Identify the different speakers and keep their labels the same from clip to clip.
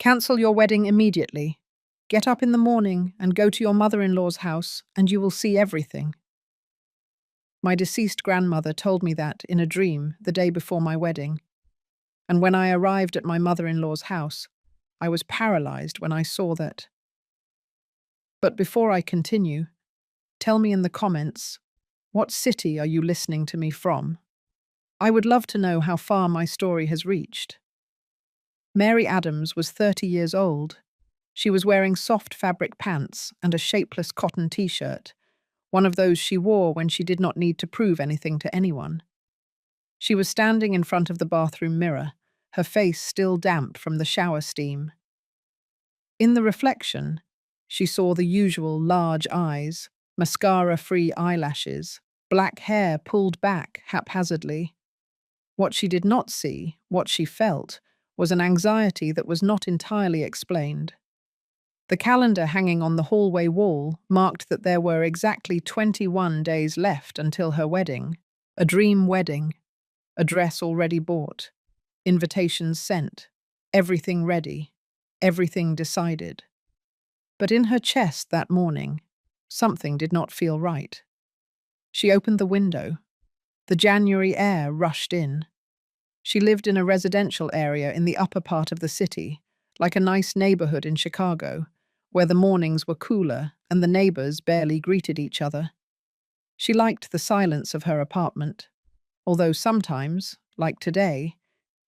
Speaker 1: Cancel your wedding immediately. Get up in the morning and go to your mother-in-law's house, and you will see everything. My deceased grandmother told me that in a dream the day before my wedding, and when I arrived at my mother-in-law's house, I was paralyzed when I saw that. But before I continue, tell me in the comments, what city are you listening to me from? I would love to know how far my story has reached. Mary Adams was 30 years old. She was wearing soft fabric pants and a shapeless cotton t-shirt, one of those she wore when she did not need to prove anything to anyone. She was standing in front of the bathroom mirror, her face still damp from the shower steam. In the reflection, she saw the usual large eyes, mascara-free eyelashes, black hair pulled back haphazardly. What she did not see, what she felt, was an anxiety that was not entirely explained. The calendar hanging on the hallway wall marked that there were exactly 21 days left until her wedding, a dream wedding, a dress already bought, invitations sent, everything ready, everything decided. But in her chest that morning, something did not feel right. She opened the window. The January air rushed in. She lived in a residential area in the upper part of the city, like a nice neighborhood in Chicago, where the mornings were cooler and the neighbors barely greeted each other. She liked the silence of her apartment, although sometimes, like today,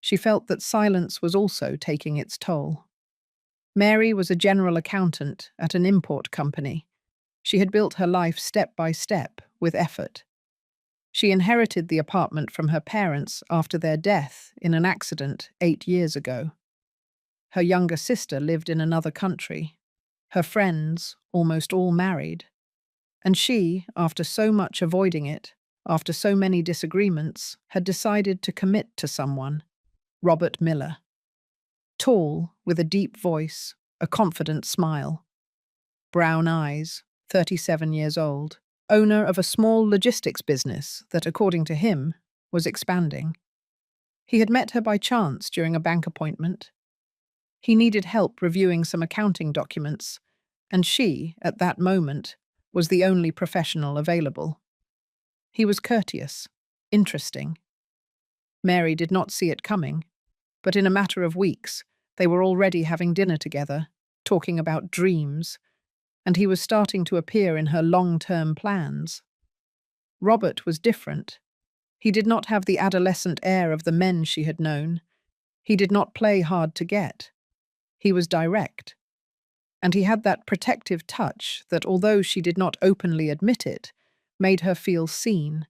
Speaker 1: she felt that silence was also taking its toll. Mary was a general accountant at an import company. She had built her life step by step, with effort. She inherited the apartment from her parents after their death in an accident 8 years ago. Her younger sister lived in another country. Her friends, almost all married. And she, after so much avoiding it, after so many disagreements, had decided to commit to someone, Robert Miller. Tall, with a deep voice, a confident smile. Brown eyes, 37 years old, owner of a small logistics business that, according to him, was expanding. He had met her by chance during a bank appointment. He needed help reviewing some accounting documents, and she, at that moment, was the only professional available. He was courteous, interesting. Mary did not see it coming, but in a matter of weeks, they were already having dinner together, talking about dreams, and he was starting to appear in her long-term plans. Robert was different. He did not have the adolescent air of the men she had known. He did not play hard to get. He was direct. And he had that protective touch that, although she did not openly admit it, made her feel seen.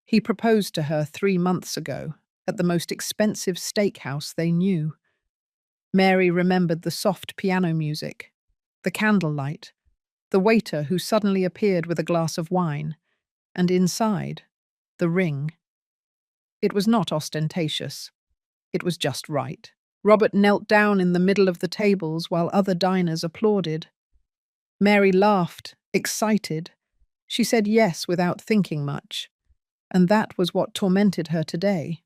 Speaker 1: He proposed to her 3 months ago, at the most expensive steakhouse they knew. Mary remembered the soft piano music, the candlelight, the waiter who suddenly appeared with a glass of wine, and inside, the ring. It was not ostentatious. It was just right. Robert knelt down in the middle of the tables while other diners applauded. Mary laughed, excited. She said yes without thinking much, and that was what tormented her today.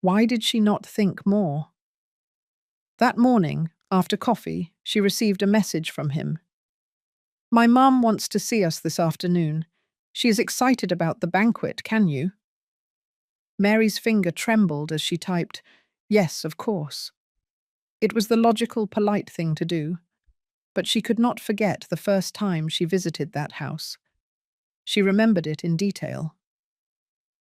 Speaker 1: Why did she not think more? That morning, after coffee, she received a message from him. "My mum wants to see us this afternoon. She is excited about the banquet, can you?" Mary's finger trembled as she typed, "Yes, of course." It was the logical, polite thing to do, but she could not forget the first time she visited that house. She remembered it in detail.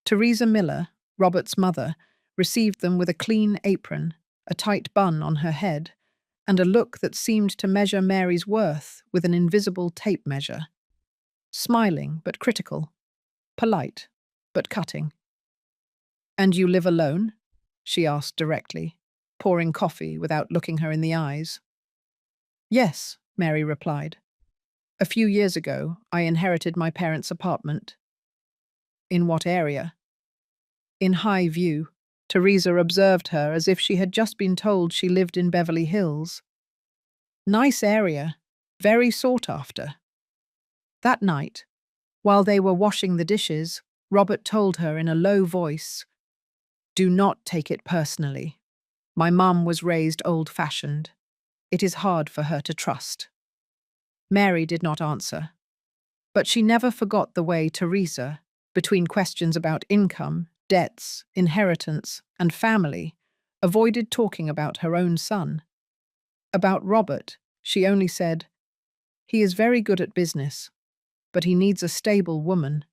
Speaker 1: Teresa Miller, Robert's mother, received them with a clean apron, a tight bun on her head, and a look that seemed to measure Mary's worth with an invisible tape measure. Smiling but critical, polite but cutting. "And you live alone?" she asked directly, pouring coffee without looking her in the eyes. "Yes," Mary replied. "A few years ago, I inherited my parents' apartment." "In what area?" "In High View." Teresa observed her as if she had just been told she lived in Beverly Hills. "Nice area, very sought after." That night, while they were washing the dishes, Robert told her in a low voice, "Do not take it personally. My mum was raised old-fashioned. It is hard for her to trust." Mary did not answer, but she never forgot the way Teresa, between questions about income, debts, inheritance, and family, avoided talking about her own son. About Robert, she only said, "He is very good at business, but he needs a stable woman,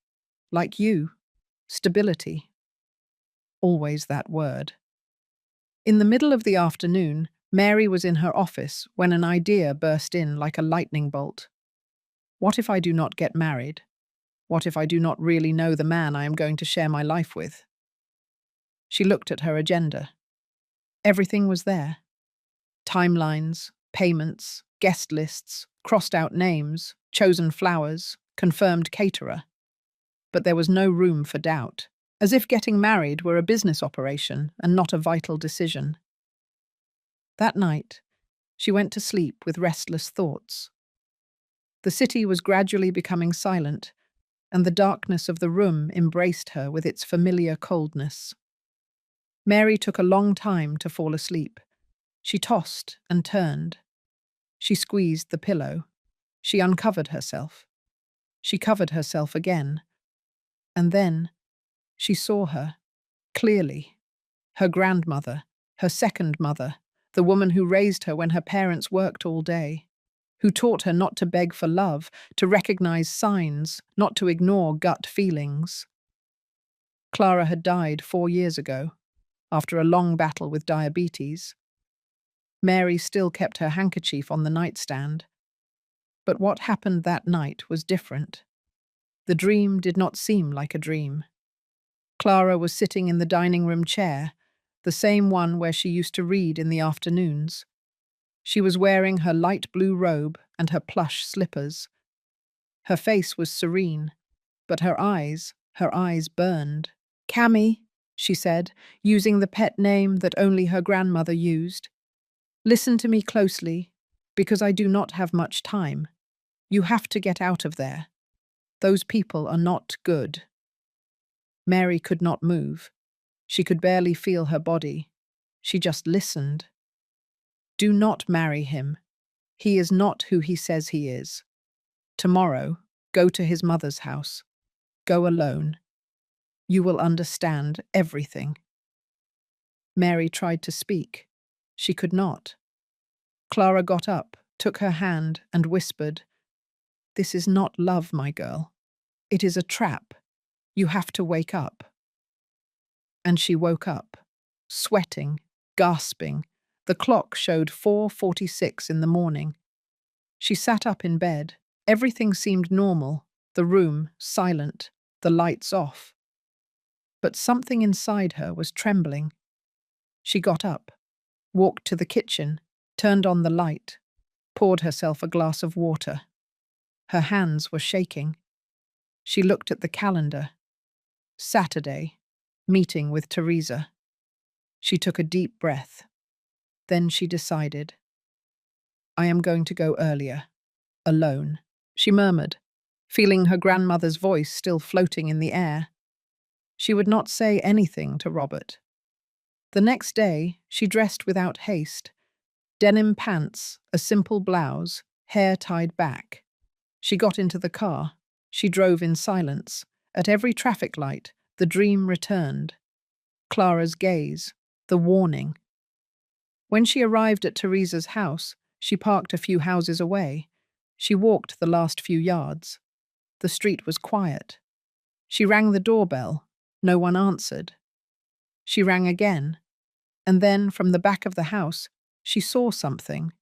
Speaker 1: like you. Stability." Always that word. In the middle of the afternoon, Mary was in her office when an idea burst in like a lightning bolt. What if I do not get married? What if I do not really know the man I am going to share my life with? She looked at her agenda. Everything was there. Timelines, payments, guest lists, crossed out names, chosen flowers, confirmed caterer. But there was no room for doubt, as if getting married were a business operation and not a vital decision. That night, she went to sleep with restless thoughts. The city was gradually becoming silent, and the darkness of the room embraced her with its familiar coldness. Mary took a long time to fall asleep. She tossed and turned. She squeezed the pillow. She uncovered herself. She covered herself again. And then she saw her, clearly. Her grandmother, her second mother, the woman who raised her when her parents worked all day, who taught her not to beg for love, to recognize signs, not to ignore gut feelings. Clara had died 4 years ago, after a long battle with diabetes. Mary still kept her handkerchief on the nightstand. But what happened that night was different. The dream did not seem like a dream. Clara was sitting in the dining room chair, the same one where she used to read in the afternoons. She was wearing her light blue robe and her plush slippers. Her face was serene, but her eyes burned. "Cammy," she said, using the pet name that only her grandmother used. "Listen to me closely, because I do not have much time. You have to get out of there. Those people are not good." Mary could not move. She could barely feel her body. She just listened. "Do not marry him. He is not who he says he is. Tomorrow, go to his mother's house. Go alone. You will understand everything." Mary tried to speak. She could not. Clara got up, took her hand, and whispered, "This is not love, my girl. It is a trap. You have to wake up." And she woke up, sweating, gasping. The clock showed 4:46 in the morning. She sat up in bed. Everything seemed normal, the room silent, the lights off. But something inside her was trembling. She got up, walked to the kitchen, turned on the light, poured herself a glass of water. Her hands were shaking. She looked at the calendar. Saturday, meeting with Teresa. She took a deep breath. Then she decided, "I am going to go earlier, alone," she murmured, feeling her grandmother's voice still floating in the air. She would not say anything to Robert. The next day, she dressed without haste. Denim pants, a simple blouse, hair tied back. She got into the car. She drove in silence. At every traffic light, the dream returned. Clara's gaze, the warning. When she arrived at Teresa's house, she parked a few houses away. She walked the last few yards. The street was quiet. She rang the doorbell. No one answered. She rang again, and then from the back of the house, she saw something.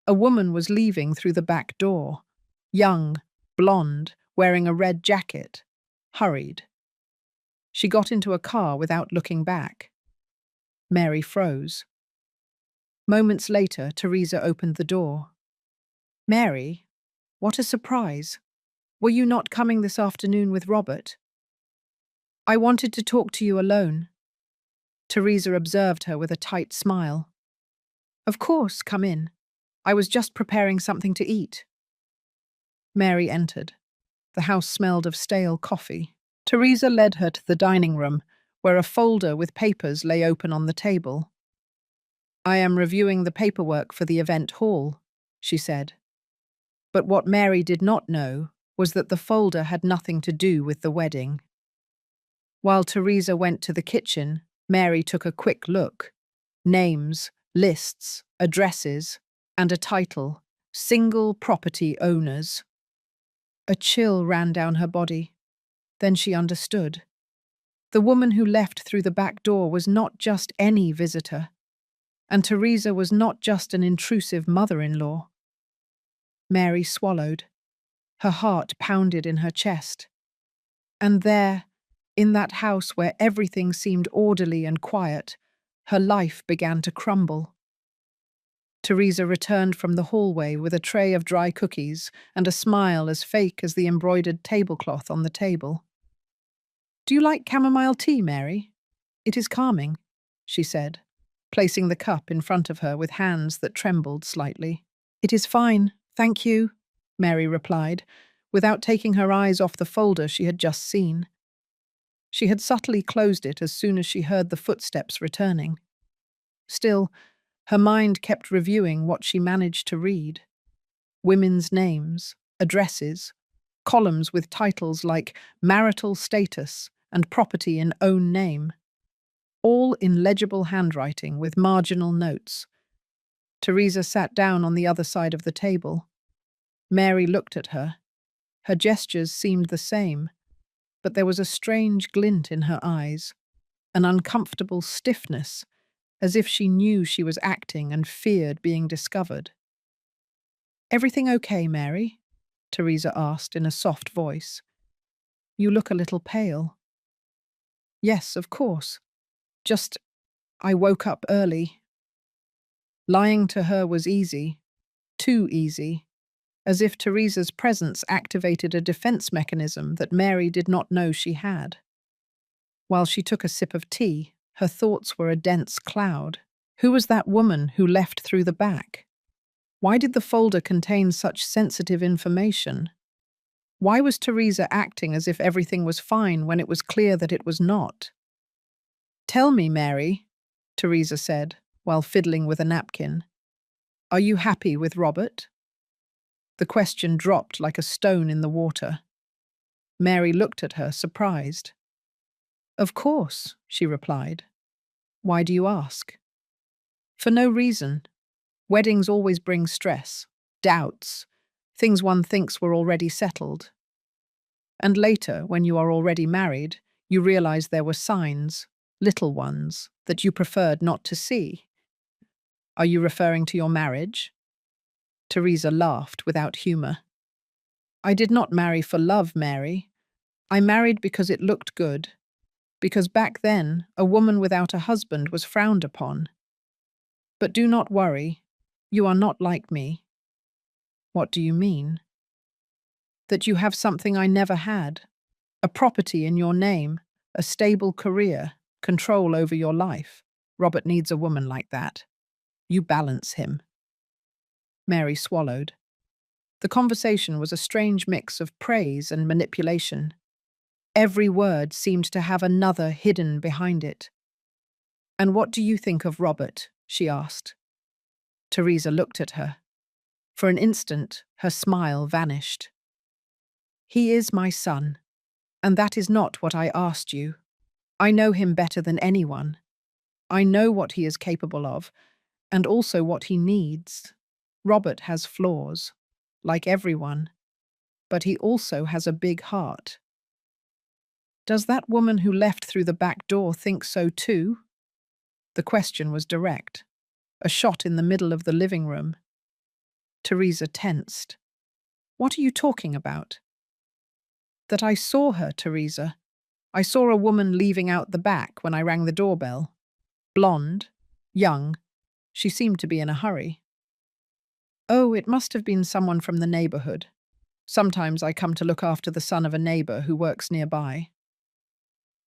Speaker 1: A woman was leaving through the back door. Young, blonde, wearing a red jacket. Hurried. She got into a car without looking back. Mary froze. Moments later, Teresa opened the door. "Mary, what a surprise. Were you not coming this afternoon with Robert?" "I wanted to talk to you alone." Teresa observed her with a tight smile. "Of course, come in. I was just preparing something to eat." Mary entered. The house smelled of stale coffee. Teresa led her to the dining room, where a folder with papers lay open on the table. I am reviewing the paperwork for the event hall, she said. But what Mary did not know was that the folder had nothing to do with the wedding. While Teresa went to the kitchen, Mary took a quick look. Names, lists, addresses, and a title, Single Property Owners. A chill ran down her body. Then she understood. The woman who left through the back door was not just any visitor, and Teresa was not just an intrusive mother-in-law. Mary swallowed. Her heart pounded in her chest. And there, in that house where everything seemed orderly and quiet, her life began to crumble. Teresa returned from the hallway with a tray of dry cookies and a smile as fake as the embroidered tablecloth on the table. "Do you like chamomile tea, Mary? It is calming," she said, placing the cup in front of her with hands that trembled slightly. "It is fine, thank you," Mary replied, without taking her eyes off the folder she had just seen. She had subtly closed it as soon as she heard the footsteps returning. Still, her mind kept reviewing what she managed to read. Women's names, addresses, columns with titles like marital status and property in own name, all in legible handwriting with marginal notes. Teresa sat down on the other side of the table. Mary looked at her. Her gestures seemed the same, but there was a strange glint in her eyes, an uncomfortable stiffness, as if she knew she was acting and feared being discovered. "Everything okay, Mary?" Teresa asked in a soft voice. "You look a little pale." "Yes, of course. Just, I woke up early." Lying to her was easy, too easy, as if Teresa's presence activated a defense mechanism that Mary did not know she had. While she took a sip of tea, her thoughts were a dense cloud. Who was that woman who left through the back? Why did the folder contain such sensitive information? Why was Teresa acting as if everything was fine when it was clear that it was not? "Tell me, Mary," Teresa said, while fiddling with a napkin. "Are you happy with Robert?" The question dropped like a stone in the water. Mary looked at her, surprised. "Of course," she replied. "Why do you ask?" "For no reason. Weddings always bring stress, doubts, things one thinks were already settled. And later, when you are already married, you realize there were signs, little ones, that you preferred not to see." "Are you referring to your marriage?" Teresa laughed without humor. "I did not marry for love, Mary. I married because it looked good. Because back then, a woman without a husband was frowned upon. But do not worry. You are not like me." "What do you mean?" "That you have something I never had. A property in your name, a stable career, control over your life. Robert needs a woman like that. You balance him." Mary swallowed. The conversation was a strange mix of praise and manipulation. Every word seemed to have another hidden behind it. "And what do you think of Robert?" she asked. Teresa looked at her. For an instant, her smile vanished. "He is my son, and that is not what I asked you. I know him better than anyone. I know what he is capable of, and also what he needs. Robert has flaws, like everyone, but he also has a big heart." "Does that woman who left through the back door think so too?" The question was direct, a shot in the middle of the living room. Teresa tensed. "What are you talking about?" "That I saw her, Teresa. I saw a woman leaving out the back when I rang the doorbell. Blonde, young. She seemed to be in a hurry." "Oh, it must have been someone from the neighborhood. Sometimes I come to look after the son of a neighbor who works nearby."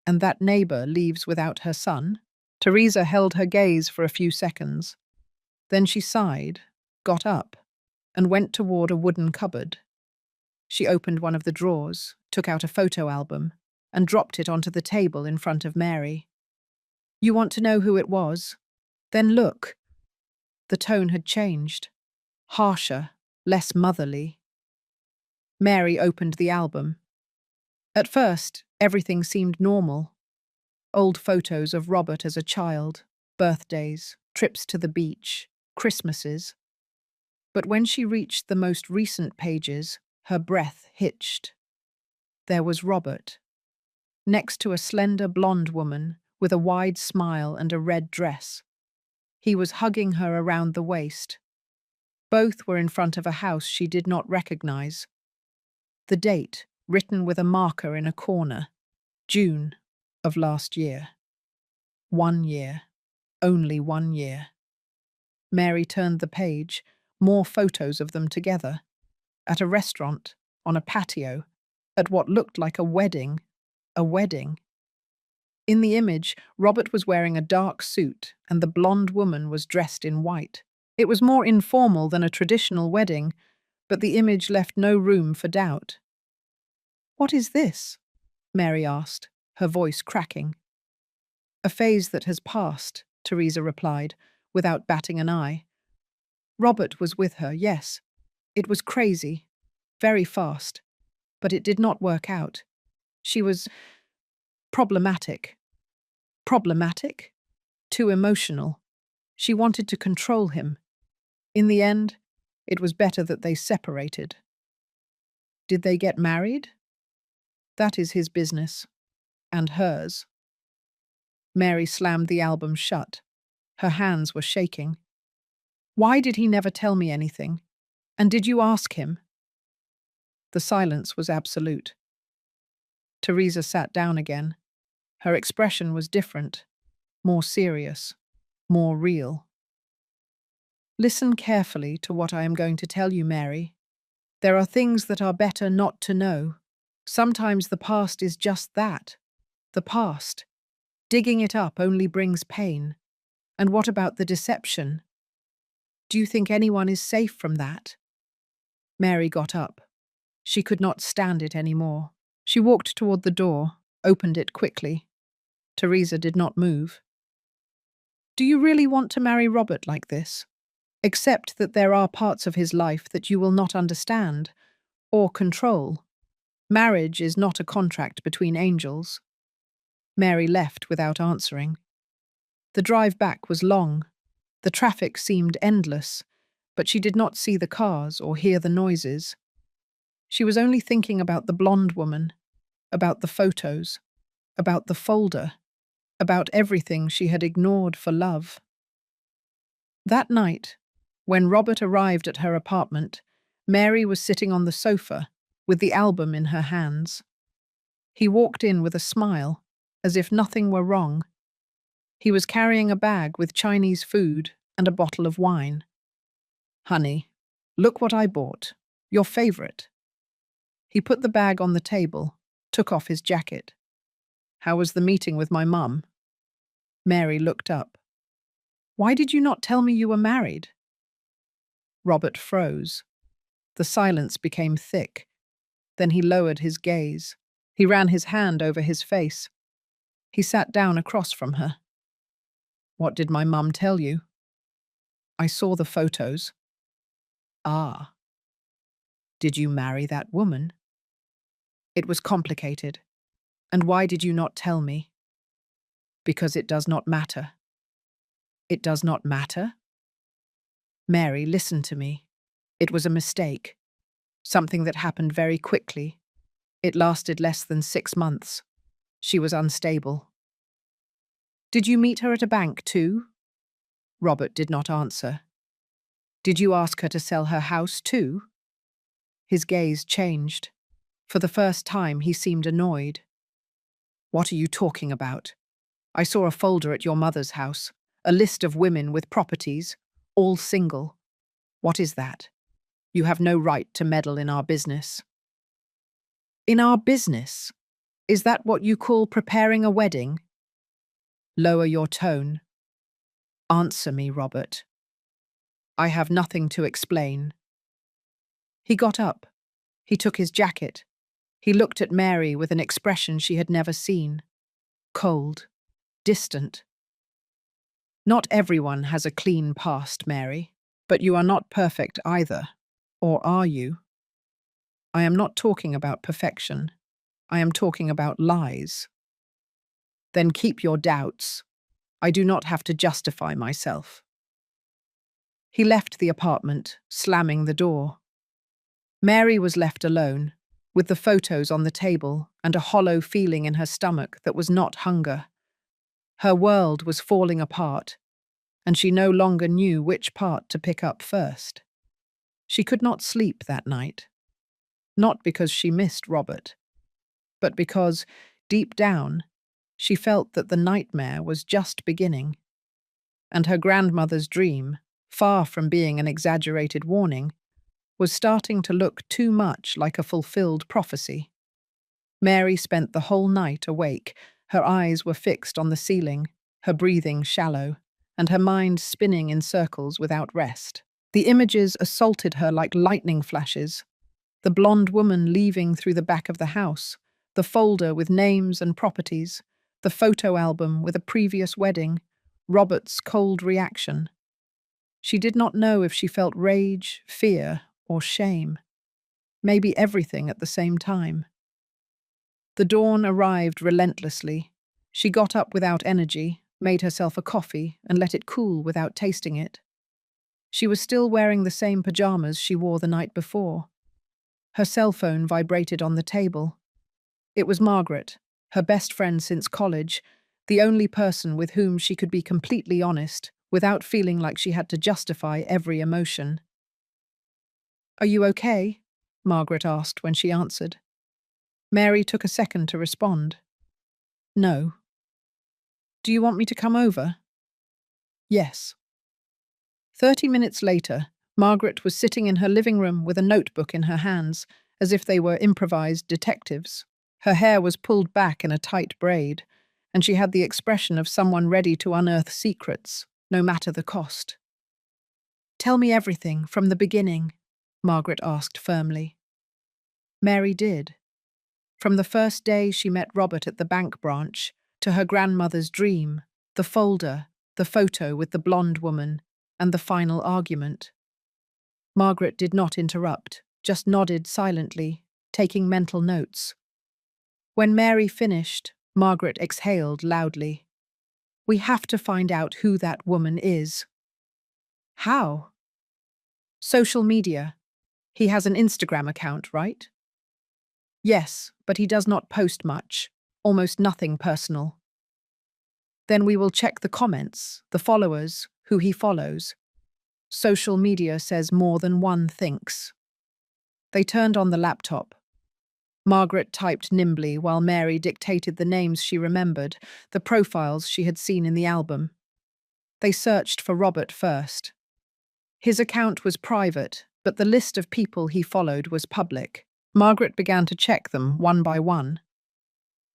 Speaker 1: "And that neighbor leaves without her son?" Teresa held her gaze for a few seconds. Then she sighed, got up, and went toward a wooden cupboard. She opened one of the drawers, took out a photo album, and dropped it onto the table in front of Mary. "You want to know who it was? Then look." The tone had changed. Harsher, less motherly. Mary opened the album. At first, everything seemed normal. Old photos of Robert as a child, birthdays, trips to the beach, Christmases. But when she reached the most recent pages, her breath hitched. There was Robert, next to a slender blonde woman with a wide smile and a red dress. He was hugging her around the waist. Both were in front of a house she did not recognize. The date, written with a marker in a corner, June of last year. 1 year. Only 1 year. Mary turned the page, more photos of them together. At a restaurant, on a patio, at what looked like a wedding. A wedding. In the image, Robert was wearing a dark suit and the blonde woman was dressed in white. It was more informal than a traditional wedding, but the image left no room for doubt. "What is this?" Mary asked, her voice cracking. "A phase that has passed," Teresa replied, without batting an eye. Robert was with her, yes. It was crazy, very fast, but it did not work out. She was problematic. Problematic? Too emotional. She wanted to control him. In the end, it was better that they separated. Did they get married? That is his business. And hers. Mary slammed the album shut. Her hands were shaking. "Why did he never tell me anything? And did you ask him?" The silence was absolute. Teresa sat down again. Her expression was different, more serious, more real. "Listen carefully to what I am going to tell you, Mary. There are things that are better not to know. Sometimes the past is just that, the past. Digging it up only brings pain. And what about the deception? Do you think anyone is safe from that?" Mary got up. She could not stand it anymore. She walked toward the door, opened it quickly. Teresa did not move. "Do you really want to marry Robert like this? Accept that there are parts of his life that you will not understand or control. Marriage is not a contract between angels." Mary left without answering. The drive back was long. The traffic seemed endless, but she did not see the cars or hear the noises. She was only thinking about the blonde woman, about the photos, about the folder, about everything she had ignored for love. That night, when Robert arrived at her apartment, Mary was sitting on the sofa with the album in her hands. He walked in with a smile, as if nothing were wrong. He was carrying a bag with Chinese food and a bottle of wine. "Honey, look what I bought. Your favorite." He put the bag on the table, took off his jacket. "How was the meeting with my mum?" Mary looked up. "Why did you not tell me you were married?" Robert froze. The silence became thick. Then he lowered his gaze. He ran his hand over his face. He sat down across from her. "What did my mum tell you?" "I saw the photos." "Ah. Did you marry that woman?" "It was complicated. And why did you not tell me?" "Because it does not matter." "It does not matter?" "Mary, listen to me. It was a mistake. Something that happened very quickly. It lasted less than 6 months. She was unstable." "Did you meet her at a bank too?" Robert did not answer. "Did you ask her to sell her house too?" His gaze changed. For the first time, he seemed annoyed. "What are you talking about? I saw a folder at your mother's house, a list of women with properties, all single. What is that? You have no right to meddle in our business." "In our business? Is that what you call preparing a wedding?" "Lower your tone. Answer me, Robert." "I have nothing to explain." He got up. He took his jacket. He looked at Mary with an expression she had never seen. Cold. Distant. "Not everyone has a clean past, Mary. But you are not perfect either. Or are you? I am not talking about perfection. I am talking about lies. Then keep your doubts. I do not have to justify myself. He left the apartment, slamming the door. Mary was left alone, with the photos on the table and a hollow feeling in her stomach that was not hunger. Her world was falling apart, and she no longer knew which part to pick up first. She could not sleep that night, not because she missed Robert, but because, deep down, she felt that the nightmare was just beginning, and her grandmother's dream, far from being an exaggerated warning, was starting to look too much like a fulfilled prophecy. Mary spent the whole night awake. Her eyes were fixed on the ceiling, her breathing shallow, and her mind spinning in circles without rest. The images assaulted her like lightning flashes. The blonde woman leaving through the back of the house, the folder with names and properties, the photo album with a previous wedding, Robert's cold reaction. She did not know if she felt rage, fear, or shame. Maybe everything at the same time. The dawn arrived relentlessly. She got up without energy, made herself a coffee, and let it cool without tasting it. She was still wearing the same pajamas she wore the night before. Her cell phone vibrated on the table. It was Margaret, her best friend since college, the only person with whom she could be completely honest, without feeling like she had to justify every emotion. "Are you okay?" Margaret asked when she answered. Mary took a second to respond. "No." "Do you want me to come over?" "Yes." 30 minutes later, Margaret was sitting in her living room with a notebook in her hands, as if they were improvised detectives. Her hair was pulled back in a tight braid, and she had the expression of someone ready to unearth secrets, no matter the cost. "Tell me everything, from the beginning," Margaret asked firmly. Mary did. From the first day she met Robert at the bank branch, to her grandmother's dream, the folder, the photo with the blonde woman, and the final argument. Margaret did not interrupt, just nodded silently, taking mental notes. When Mary finished, Margaret exhaled loudly. "We have to find out who that woman is." "How?" "Social media. He has an Instagram account, right?" "Yes, but he does not post much, almost nothing personal." "Then we will check the comments, the followers, who he follows. Social media says more than one thinks." They turned on the laptop. Margaret typed nimbly while Mary dictated the names she remembered, the profiles she had seen in the album. They searched for Robert first. His account was private, but the list of people he followed was public. Margaret began to check them one by one.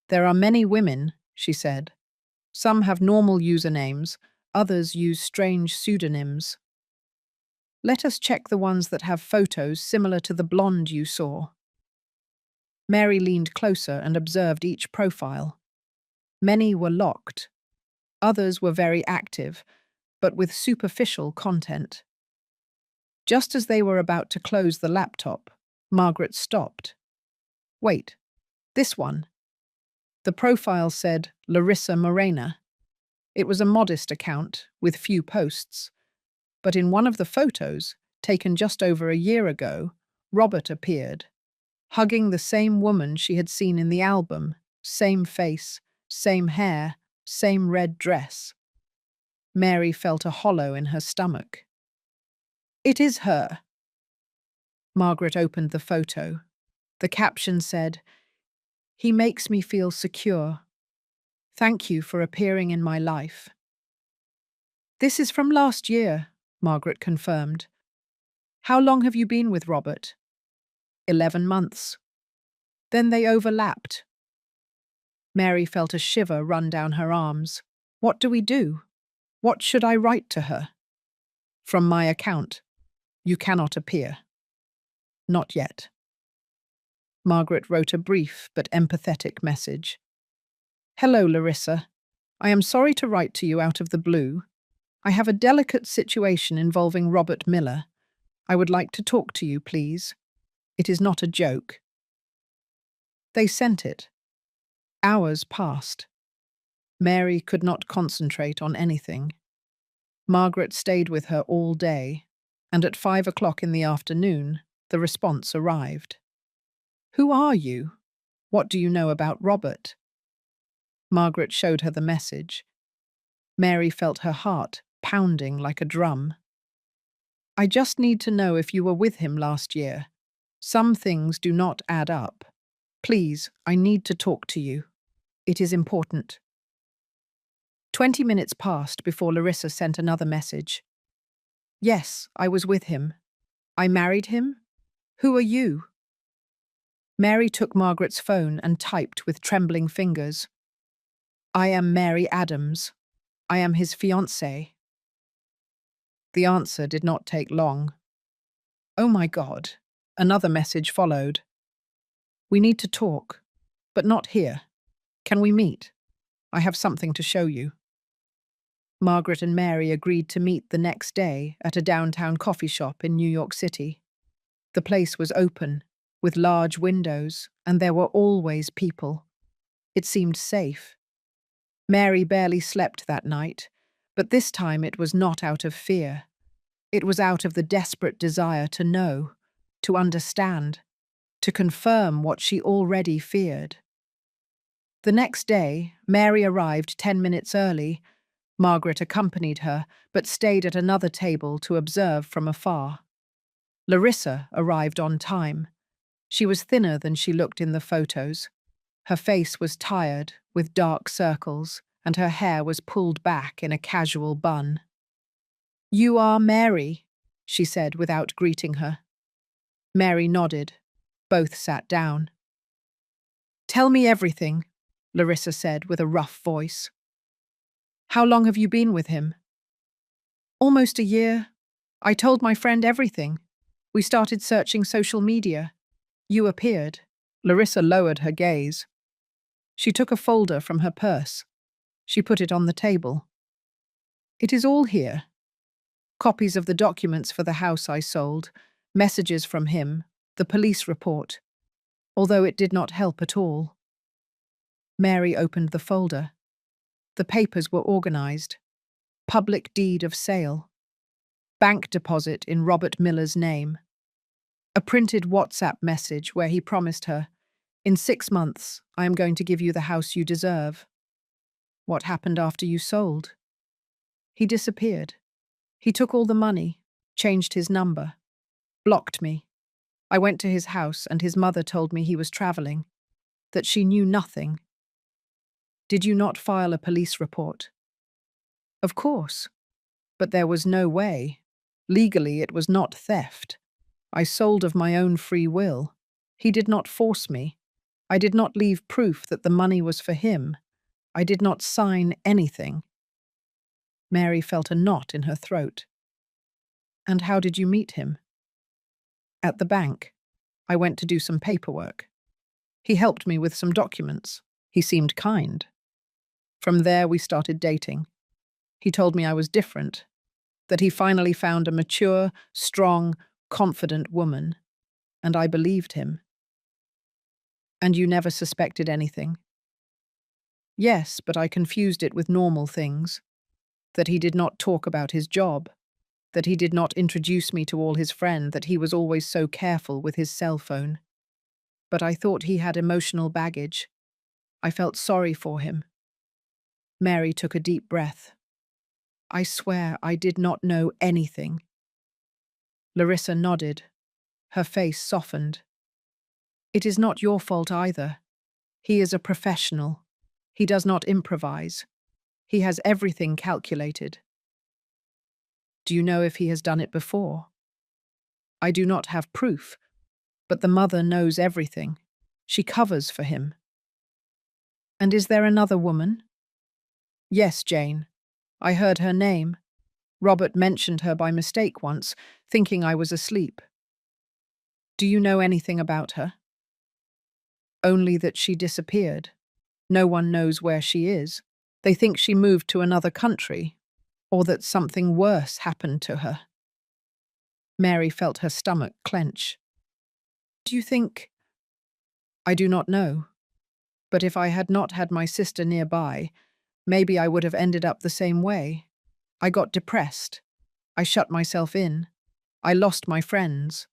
Speaker 1: "There are many women," she said. "Some have normal usernames, others use strange pseudonyms. Let us check the ones that have photos similar to the blonde you saw." Mary leaned closer and observed each profile. Many were locked. Others were very active, but with superficial content. Just as they were about to close the laptop, Margaret stopped. "Wait, this one." The profile said Larissa Morena. It was a modest account, with few posts. But in one of the photos, taken just over a year ago, Robert appeared, hugging the same woman she had seen in the album, same face, same hair, same red dress. Mary felt a hollow in her stomach. "It is her." Margaret opened the photo. The caption said, "He makes me feel secure. Thank you for appearing in my life." "This is from last year," Margaret confirmed. "How long have you been with Robert?" 11 months. Then they overlapped. Mary felt a shiver run down her arms. What do we do? What should I write to her? "From my account. You cannot appear." "Not yet." Margaret wrote a brief but empathetic message. "Hello, Larissa. I am sorry to write to you out of the blue. I have a delicate situation involving Robert Miller. I would like to talk to you, please. It is not a joke. They sent it. Hours passed. Mary could not concentrate on anything. Margaret stayed with her all day, and at 5 o'clock in the afternoon, the response arrived. Who are you? What do you know about Robert? Margaret showed her the message. Mary felt her heart pounding like a drum. I just need to know if you were with him last year. Some things do not add up. Please, I need to talk to you. It is important. 20 minutes passed before Larissa sent another message. Yes, I was with him. I married him? Who are you? Mary took Margaret's phone and typed with trembling fingers. I am Mary Adams. I am his fiancé. The answer did not take long. Oh my God. Another message followed. We need to talk, but not here. Can we meet? I have something to show you. Margaret and Mary agreed to meet the next day at a downtown coffee shop in New York City. The place was open, with large windows, and there were always people. It seemed safe. Mary barely slept that night, but this time it was not out of fear. It was out of the desperate desire to know, to understand, to confirm what she already feared. The next day, Mary arrived 10 minutes early. Margaret accompanied her, but stayed at another table to observe from afar. Larissa arrived on time. She was thinner than she looked in the photos. Her face was tired, with dark circles, and her hair was pulled back in a casual bun. You are Mary, she said without greeting her. Mary nodded. Both sat down. Tell me everything, Larissa said with a rough voice. How long have you been with him? Almost a year. I told my friend everything. We started searching social media. You appeared. Larissa lowered her gaze. She took a folder from her purse. She put it on the table. It is all here. Copies of the documents for the house I sold, messages from him, the police report, although it did not help at all. Mary opened the folder. The papers were organized. Public deed of sale. Bank deposit in Robert Miller's name. A printed WhatsApp message where he promised her, in 6 months, I am going to give you the house you deserve. What happened after you sold? He disappeared. He took all the money, changed his number, blocked me. I went to his house and his mother told me he was traveling, that she knew nothing. Did you not file a police report? Of course, but there was no way. Legally, it was not theft. I sold of my own free will. He did not force me. I did not leave proof that the money was for him. I did not sign anything. Mary felt a knot in her throat. And how did you meet him? At the bank. I went to do some paperwork. He helped me with some documents. He seemed kind. From there, we started dating. He told me I was different, that he finally found a mature, strong, confident woman, and I believed him. And you never suspected anything? Yes, but I confused it with normal things. That he did not talk about his job, that he did not introduce me to all his friends, that he was always so careful with his cell phone. But I thought he had emotional baggage. I felt sorry for him. Mary took a deep breath. I swear I did not know anything. Larissa nodded. Her face softened. It is not your fault either. He is a professional. He does not improvise. He has everything calculated. Do you know if he has done it before? I do not have proof, but the mother knows everything. She covers for him. And is there another woman? Yes, Jane. I heard her name. Robert mentioned her by mistake once, thinking I was asleep. Do you know anything about her? Only that she disappeared. No one knows where she is. They think she moved to another country. or that something worse happened to her. Mary felt her stomach clench. Do you think? I do not know. But if I had not had my sister nearby, maybe I would have ended up the same way. I got depressed. I shut myself in. I lost my friends.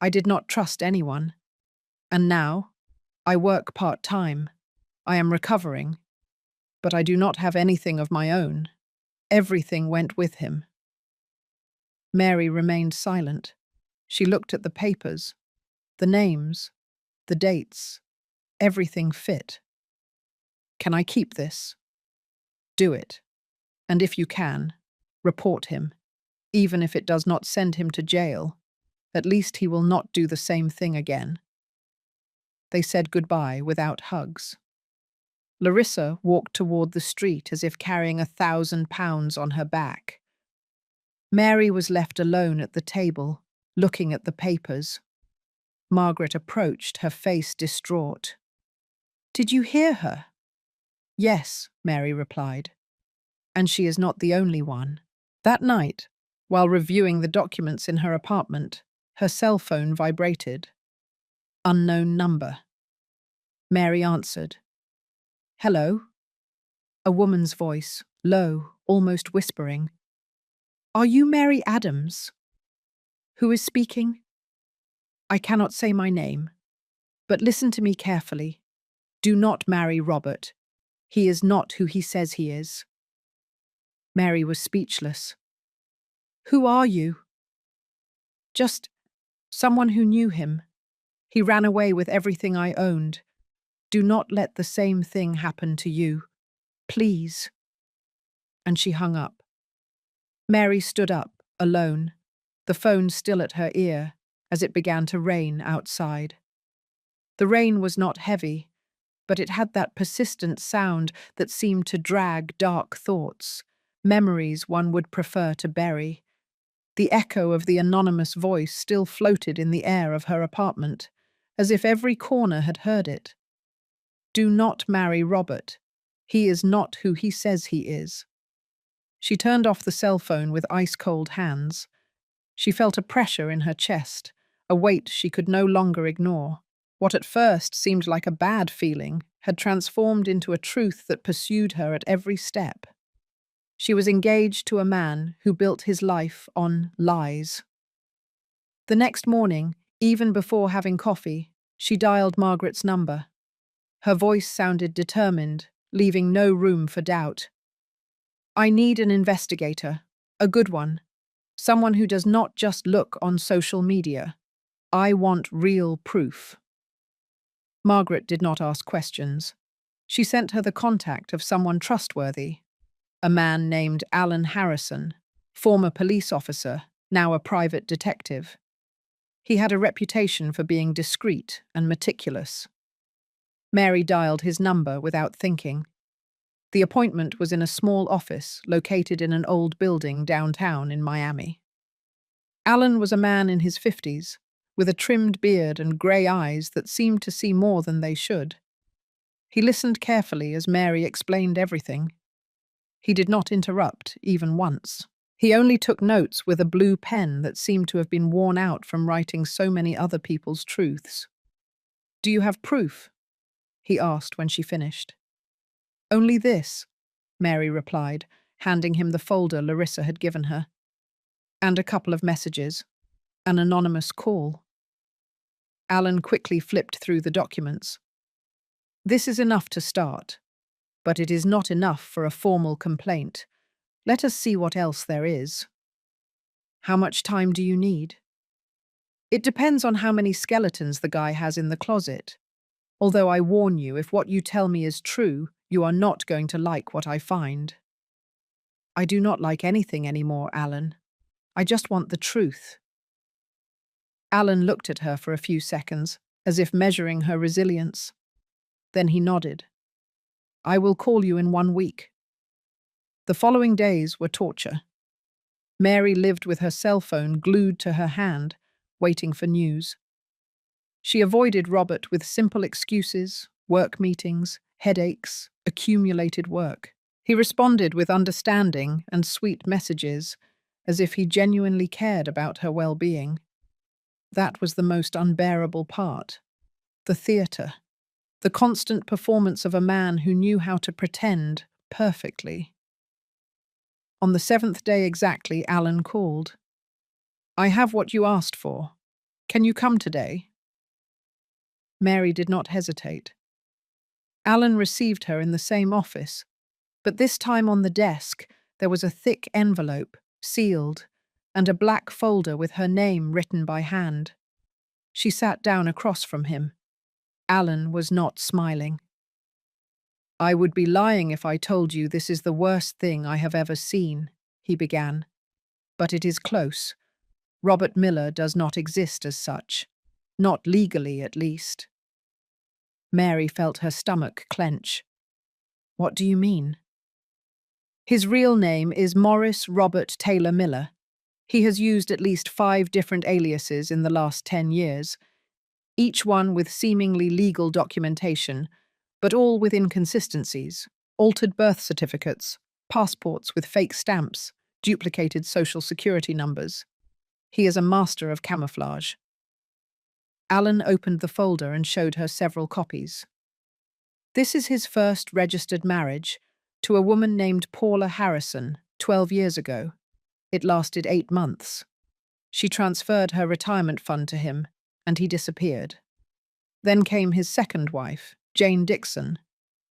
Speaker 1: I did not trust anyone. And now, I work part-time. I am recovering. But I do not have anything of my own. Everything went with him. Mary remained silent. She looked at the papers, the names, the dates. Everything fit. Can I keep this? Do it. And if you can, report him. Even if it does not send him to jail, at least he will not do the same thing again. They said goodbye without hugs. Larissa walked toward the street as if carrying 1,000 pounds on her back. Mary was left alone at the table, looking at the papers. Margaret approached, her face distraught. Did you hear her? Yes, Mary replied. And she is not the only one. That night, while reviewing the documents in her apartment, her cell phone vibrated. Unknown number. Mary answered. Hello? A woman's voice, low, almost whispering. Are you Mary Adams? Who is speaking? I cannot say my name, but listen to me carefully. Do not marry Robert. He is not who he says he is. Mary was speechless. Who are you? Just someone who knew him. He ran away with everything I owned. Do not let the same thing happen to you. Please. And she hung up. Mary stood up, alone, the phone still at her ear, as it began to rain outside. The rain was not heavy, but it had that persistent sound that seemed to drag dark thoughts, memories one would prefer to bury. The echo of the anonymous voice still floated in the air of her apartment, as if every corner had heard it. Do not marry Robert. He is not who he says he is. She turned off the cell phone with ice-cold hands. She felt a pressure in her chest, a weight she could no longer ignore. What at first seemed like a bad feeling had transformed into a truth that pursued her at every step. She was engaged to a man who built his life on lies. The next morning, even before having coffee, she dialed Margaret's number. Her voice sounded determined, leaving no room for doubt. I need an investigator, a good one, someone who does not just look on social media. I want real proof. Margaret did not ask questions. She sent her the contact of someone trustworthy, a man named Alan Harrison, former police officer, now a private detective. He had a reputation for being discreet and meticulous. Mary dialed his number without thinking. The appointment was in a small office located in an old building downtown in Miami. Alan was a man in his 50s, with a trimmed beard and grey eyes that seemed to see more than they should. He listened carefully as Mary explained everything. He did not interrupt, even once. He only took notes with a blue pen that seemed to have been worn out from writing so many other people's truths. Do you have proof? He asked when she finished. Only this, Mary replied, handing him the folder Larissa had given her. And a couple of messages. An anonymous call. Alan quickly flipped through the documents. This is enough to start, but it is not enough for a formal complaint. Let us see what else there is. How much time do you need? It depends on how many skeletons the guy has in the closet. Although I warn you, if what you tell me is true, you are not going to like what I find. I do not like anything anymore, Alan. I just want the truth. Alan looked at her for a few seconds, as if measuring her resilience. Then he nodded. I will call you in 1 week. The following days were torture. Mary lived with her cell phone glued to her hand, waiting for news. She avoided Robert with simple excuses, work meetings, headaches, accumulated work. He responded with understanding and sweet messages, as if he genuinely cared about her well-being. That was the most unbearable part. The theatre. The constant performance of a man who knew how to pretend perfectly. On the 7th day exactly, Alan called. "I have what you asked for. Can you come today?" Mary did not hesitate. Alan received her in the same office, but this time on the desk there was a thick envelope, sealed, and a black folder with her name written by hand. She sat down across from him. Alan was not smiling. "I would be lying if I told you this is the worst thing I have ever seen," he began. "But it is close. Robert Miller does not exist as such. Not legally, at least." Mary felt her stomach clench. "What do you mean?" "His real name is Morris Robert Taylor Miller. He has used at least 5 different aliases in the last 10 years, each one with seemingly legal documentation, but all with inconsistencies, altered birth certificates, passports with fake stamps, duplicated social security numbers. He is a master of camouflage." Alan opened the folder and showed her several copies. "This is his first registered marriage, to a woman named Paula Harrison, 12 years ago. It lasted 8 months. She transferred her retirement fund to him, and he disappeared. Then came his second wife, Jane Dixon,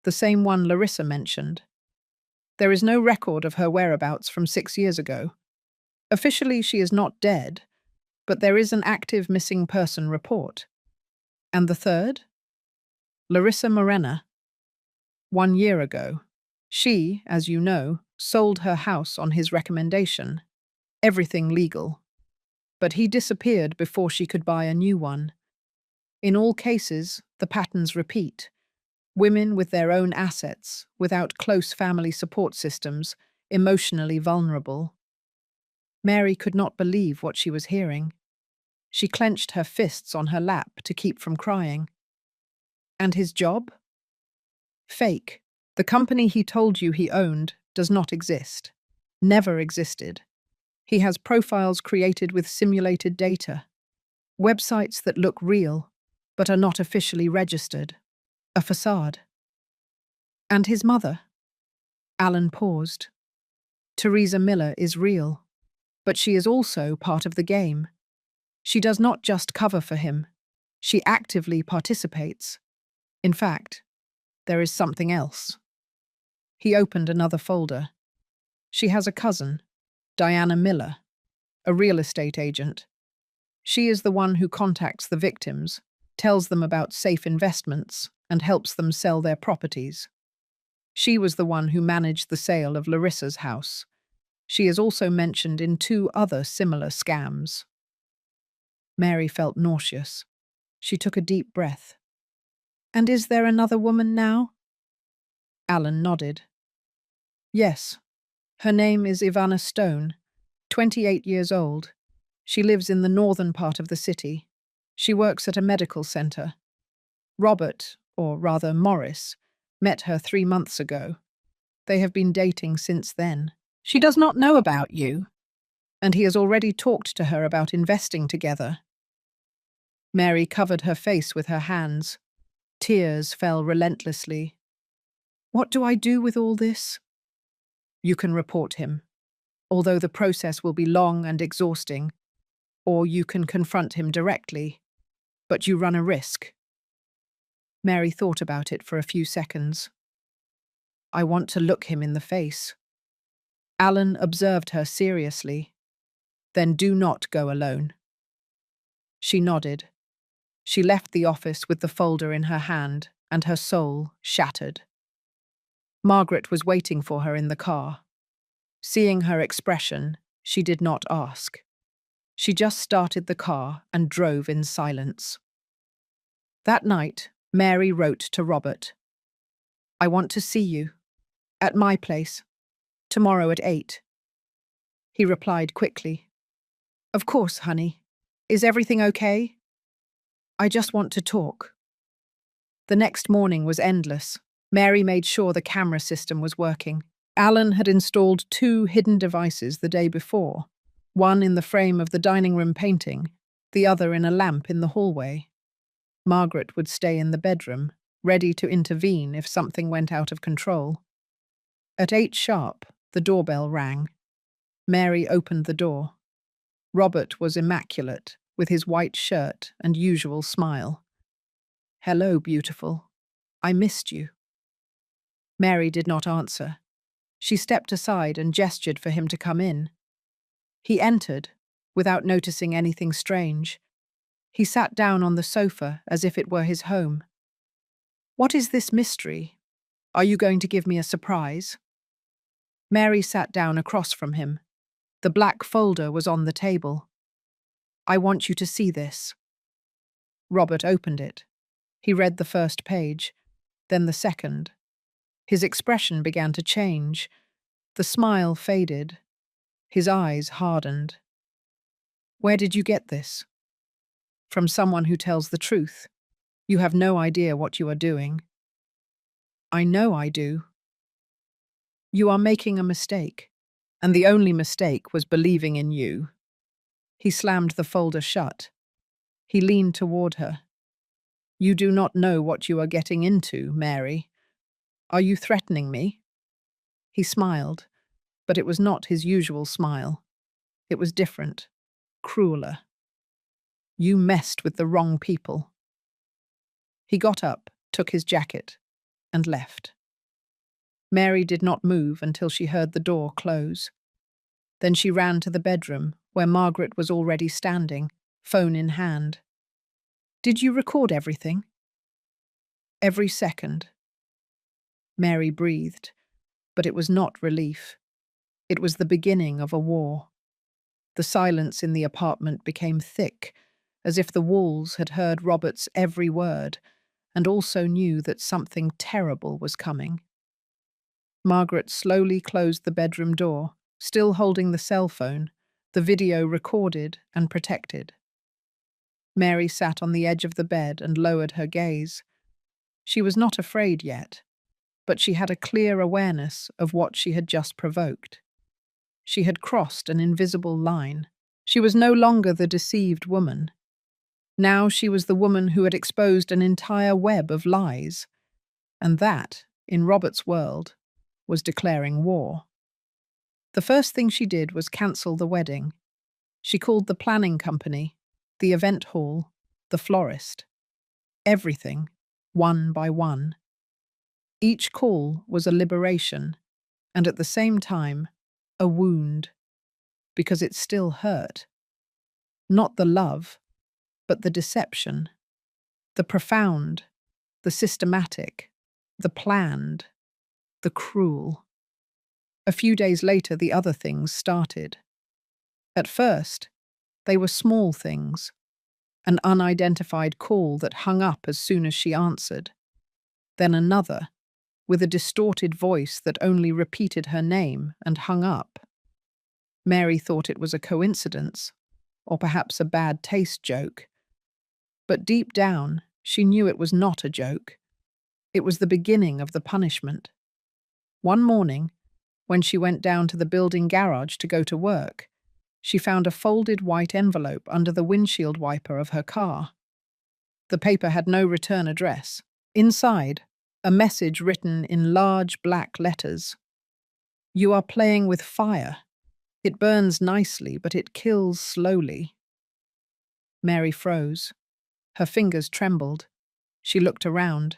Speaker 1: the same one Larissa mentioned. There is no record of her whereabouts from 6 years ago. Officially, she is not dead, but there is an active missing person report. And the third? Larissa Morena. 1 year ago. She, as you know, sold her house on his recommendation. Everything legal. But he disappeared before she could buy a new one. In all cases, the patterns repeat. Women with their own assets, without close family support systems, emotionally vulnerable." Mary could not believe what she was hearing. She clenched her fists on her lap to keep from crying. "And his job?" "Fake. The company he told you he owned does not exist. Never existed. He has profiles created with simulated data. Websites that look real, but are not officially registered. A facade." "And his mother?" Alan paused. "Teresa Miller is real, but she is also part of the game. She does not just cover for him. She actively participates. In fact, there is something else." He opened another folder. "She has a cousin, Diana Miller, a real estate agent. She is the one who contacts the victims, tells them about safe investments, and helps them sell their properties. She was the one who managed the sale of Larissa's house. She is also mentioned in 2 other similar scams." Mary felt nauseous. She took a deep breath. "And is there another woman now?" Alan nodded. "Yes. Her name is Ivana Stone, 28 years old. She lives in the northern part of the city. She works at a medical center. Robert, or rather Morris, met her 3 months ago. They have been dating since then. She does not know about you, and he has already talked to her about investing together." Mary covered her face with her hands. Tears fell relentlessly. "What do I do with all this?" "You can report him, although the process will be long and exhausting, or you can confront him directly, but you run a risk." Mary thought about it for a few seconds. "I want to look him in the face." Alan observed her seriously. "Then do not go alone." She nodded. She left the office with the folder in her hand and her soul shattered. Margaret was waiting for her in the car. Seeing her expression, she did not ask. She just started the car and drove in silence. That night, Mary wrote to Robert. "I want to see you. At my place. Tomorrow at 8. He replied quickly. "Of course, honey. Is everything okay?" "I just want to talk." The next morning was endless. Mary made sure the camera system was working. Alan had installed two hidden devices the day before, one in the frame of the dining room painting, the other in a lamp in the hallway. Margaret would stay in the bedroom, ready to intervene if something went out of control. At 8 sharp, the doorbell rang. Mary opened the door. Robert was immaculate, with his white shirt and usual smile. "Hello, beautiful. I missed you." Mary did not answer. She stepped aside and gestured for him to come in. He entered, without noticing anything strange. He sat down on the sofa as if it were his home. "What is this mystery? Are you going to give me a surprise?" Mary sat down across from him. The black folder was on the table. "I want you to see this." Robert opened it. He read the first page, then the second. His expression began to change. The smile faded. His eyes hardened. "Where did you get this?" "From someone who tells the truth. You have no idea what you are doing." "I know I do." "You are making a mistake, and the only mistake was believing in you." He slammed the folder shut. He leaned toward her. "You do not know what you are getting into, Mary. Are you threatening me?" He smiled, but it was not his usual smile. It was different, crueler. "You messed with the wrong people." He got up, took his jacket, and left. Mary did not move until she heard the door close. Then she ran to the bedroom, where Margaret was already standing, phone in hand. "Did you record everything?" "Every second." Mary breathed, but it was not relief. It was the beginning of a war. The silence in the apartment became thick, as if the walls had heard Robert's every word, and also knew that something terrible was coming. Margaret slowly closed the bedroom door, still holding the cell phone, the video recorded and protected. Mary sat on the edge of the bed and lowered her gaze. She was not afraid yet, but she had a clear awareness of what she had just provoked. She had crossed an invisible line. She was no longer the deceived woman. Now she was the woman who had exposed an entire web of lies. And that, in Robert's world, was declaring war. The first thing she did was cancel the wedding. She called the planning company, the event hall, the florist. Everything, one by one. Each call was a liberation, and at the same time, a wound, because it still hurt. Not the love, but the deception, the profound, the systematic, the planned, the cruel. A few days later, the other things started. At first, they were small things, an unidentified call that hung up as soon as she answered. Then another, with a distorted voice that only repeated her name and hung up. Mary thought it was a coincidence, or perhaps a bad taste joke. But deep down, she knew it was not a joke. It was the beginning of the punishment. One morning, when she went down to the building garage to go to work, she found a folded white envelope under the windshield wiper of her car. The paper had no return address. Inside, a message written in large black letters. "You are playing with fire. It burns nicely, but it kills slowly." Mary froze. Her fingers trembled. She looked around.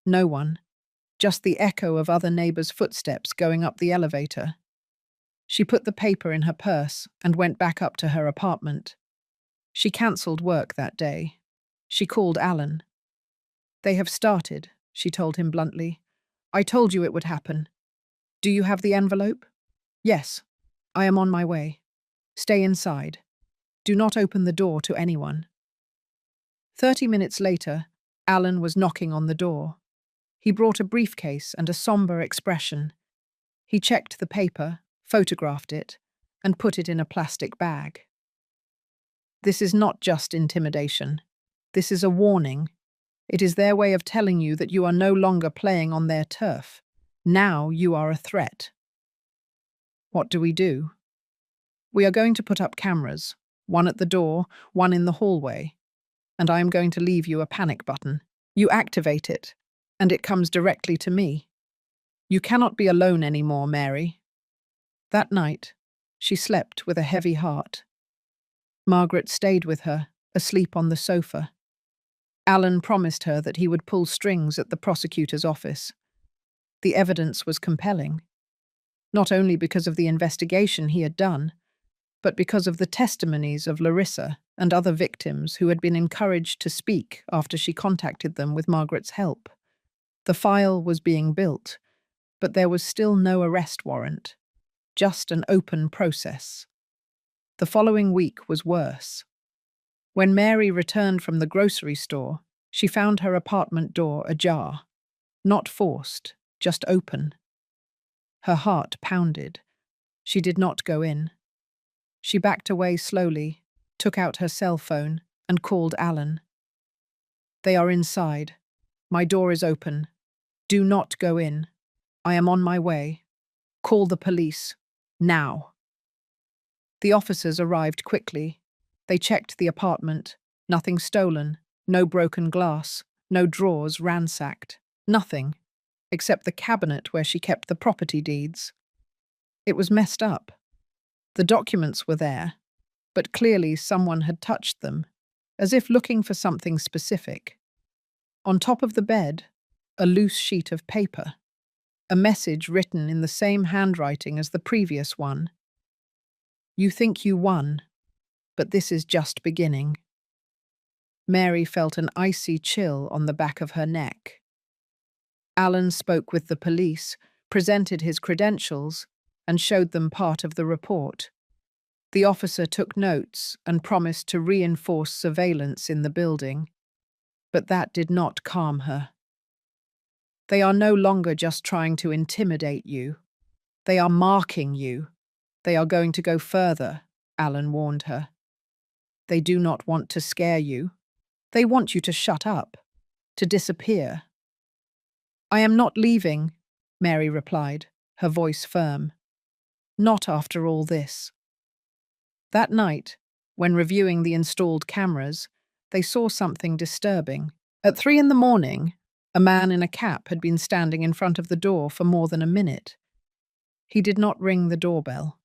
Speaker 1: No one. Just the echo of other neighbors' footsteps going up the elevator. She put the paper in her purse and went back up to her apartment. She cancelled work that day. She called Alan. "They have started," she told him bluntly. "I told you it would happen. Do you have the envelope?" "Yes. I am on my way. Stay inside. Do not open the door to anyone." 30 minutes later, Alan was knocking on the door. He brought a briefcase and a somber expression. He checked the paper, photographed it, and put it in a plastic bag. "This is not just intimidation. This is a warning. It is their way of telling you that you are no longer playing on their turf. Now you are a threat." What do we do? We are going to put up cameras, one at the door, one in the hallway, and I am going to leave you a panic button. You activate it, and it comes directly to me. You cannot be alone anymore, Mary. That night, she slept with a heavy heart. Margaret stayed with her, asleep on the sofa. Alan promised her that he would pull strings at the prosecutor's office. The evidence was compelling, not only because of the investigation he had done, but because of the testimonies of Larissa and other victims who had been encouraged to speak after she contacted them with Margaret's help. The file was being built, but there was still no arrest warrant, just an open process. The following week was worse. When Mary returned from the grocery store, she found her apartment door ajar, not forced, just open. Her heart pounded. She did not go in. She backed away slowly, took out her cell phone, and called Alan. They are inside. My door is open. Do not go in. I am on my way. Call the police. Now. The officers arrived quickly. They checked the apartment. Nothing stolen, no broken glass, no drawers ransacked. Nothing, except the cabinet where she kept the property deeds. It was messed up. The documents were there, but clearly someone had touched them, as if looking for something specific. On top of the bed, a loose sheet of paper, a message written in the same handwriting as the previous one. You think you won, but this is just beginning. Mary felt an icy chill on the back of her neck. Alan spoke with the police, presented his credentials, and showed them part of the report. The officer took notes and promised to reinforce surveillance in the building, but that did not calm her. They are no longer just trying to intimidate you. They are marking you. They are going to go further, Alan warned her. They do not want to scare you. They want you to shut up, to disappear. I am not leaving, Mary replied, her voice firm. Not after all this. That night, when reviewing the installed cameras, they saw something disturbing. At 3 a.m, a man in a cap had been standing in front of the door for more than a minute. He did not ring the doorbell.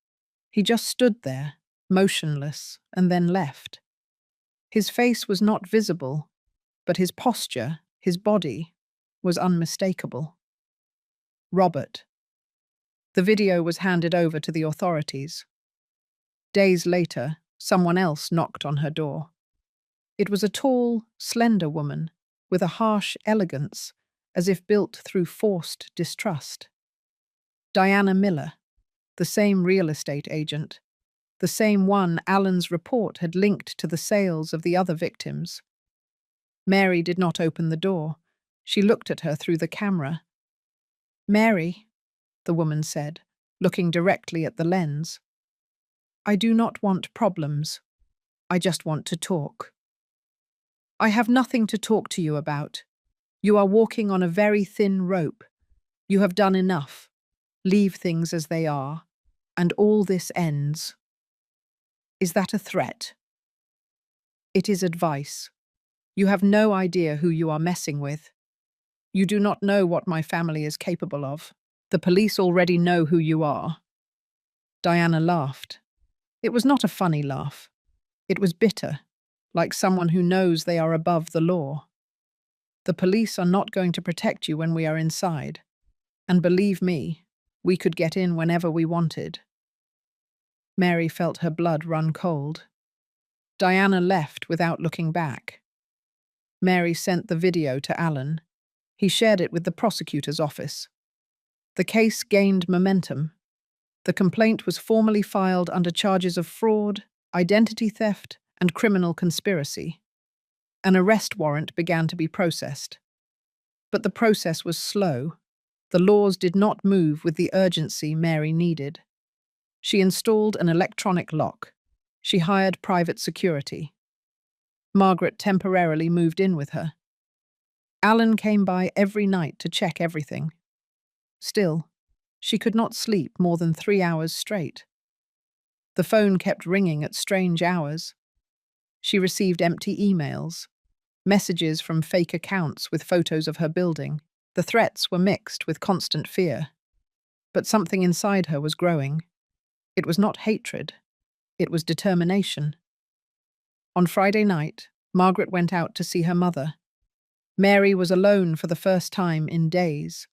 Speaker 1: He just stood there, motionless, and then left. His face was not visible, but his posture, his body, was unmistakable. Robert. The video was handed over to the authorities. Days later, someone else knocked on her door. It was a tall, slender woman with a harsh elegance, as if built through forced distrust. Diana Miller, the same real estate agent, the same one Alan's report had linked to the sales of the other victims. Mary did not open the door. She looked at her through the camera. Mary, the woman said, looking directly at the lens. I do not want problems. I just want to talk. I have nothing to talk to you about. You are walking on a very thin rope. You have done enough. Leave things as they are, and all this ends. Is that a threat? It is advice. You have no idea who you are messing with. You do not know what my family is capable of. The police already know who you are. Diana laughed. It was not a funny laugh. It was bitter, like someone who knows they are above the law. The police are not going to protect you when we are inside. And believe me, we could get in whenever we wanted. Mary felt her blood run cold. Diana left without looking back. Mary sent the video to Alan. He shared it with the prosecutor's office. The case gained momentum. The complaint was formally filed under charges of fraud, identity theft, and criminal conspiracy. An arrest warrant began to be processed. But the process was slow. The laws did not move with the urgency Mary needed. She installed an electronic lock. She hired private security. Margaret temporarily moved in with her. Alan came by every night to check everything. Still, She could not sleep more than 3 hours straight. The phone kept ringing at strange hours. She received empty emails, messages from fake accounts with photos of her building. The threats were mixed with constant fear. But something inside her was growing. It was not hatred. It was determination. On Friday night, Margaret went out to see her mother. Mary was alone for the first time in days.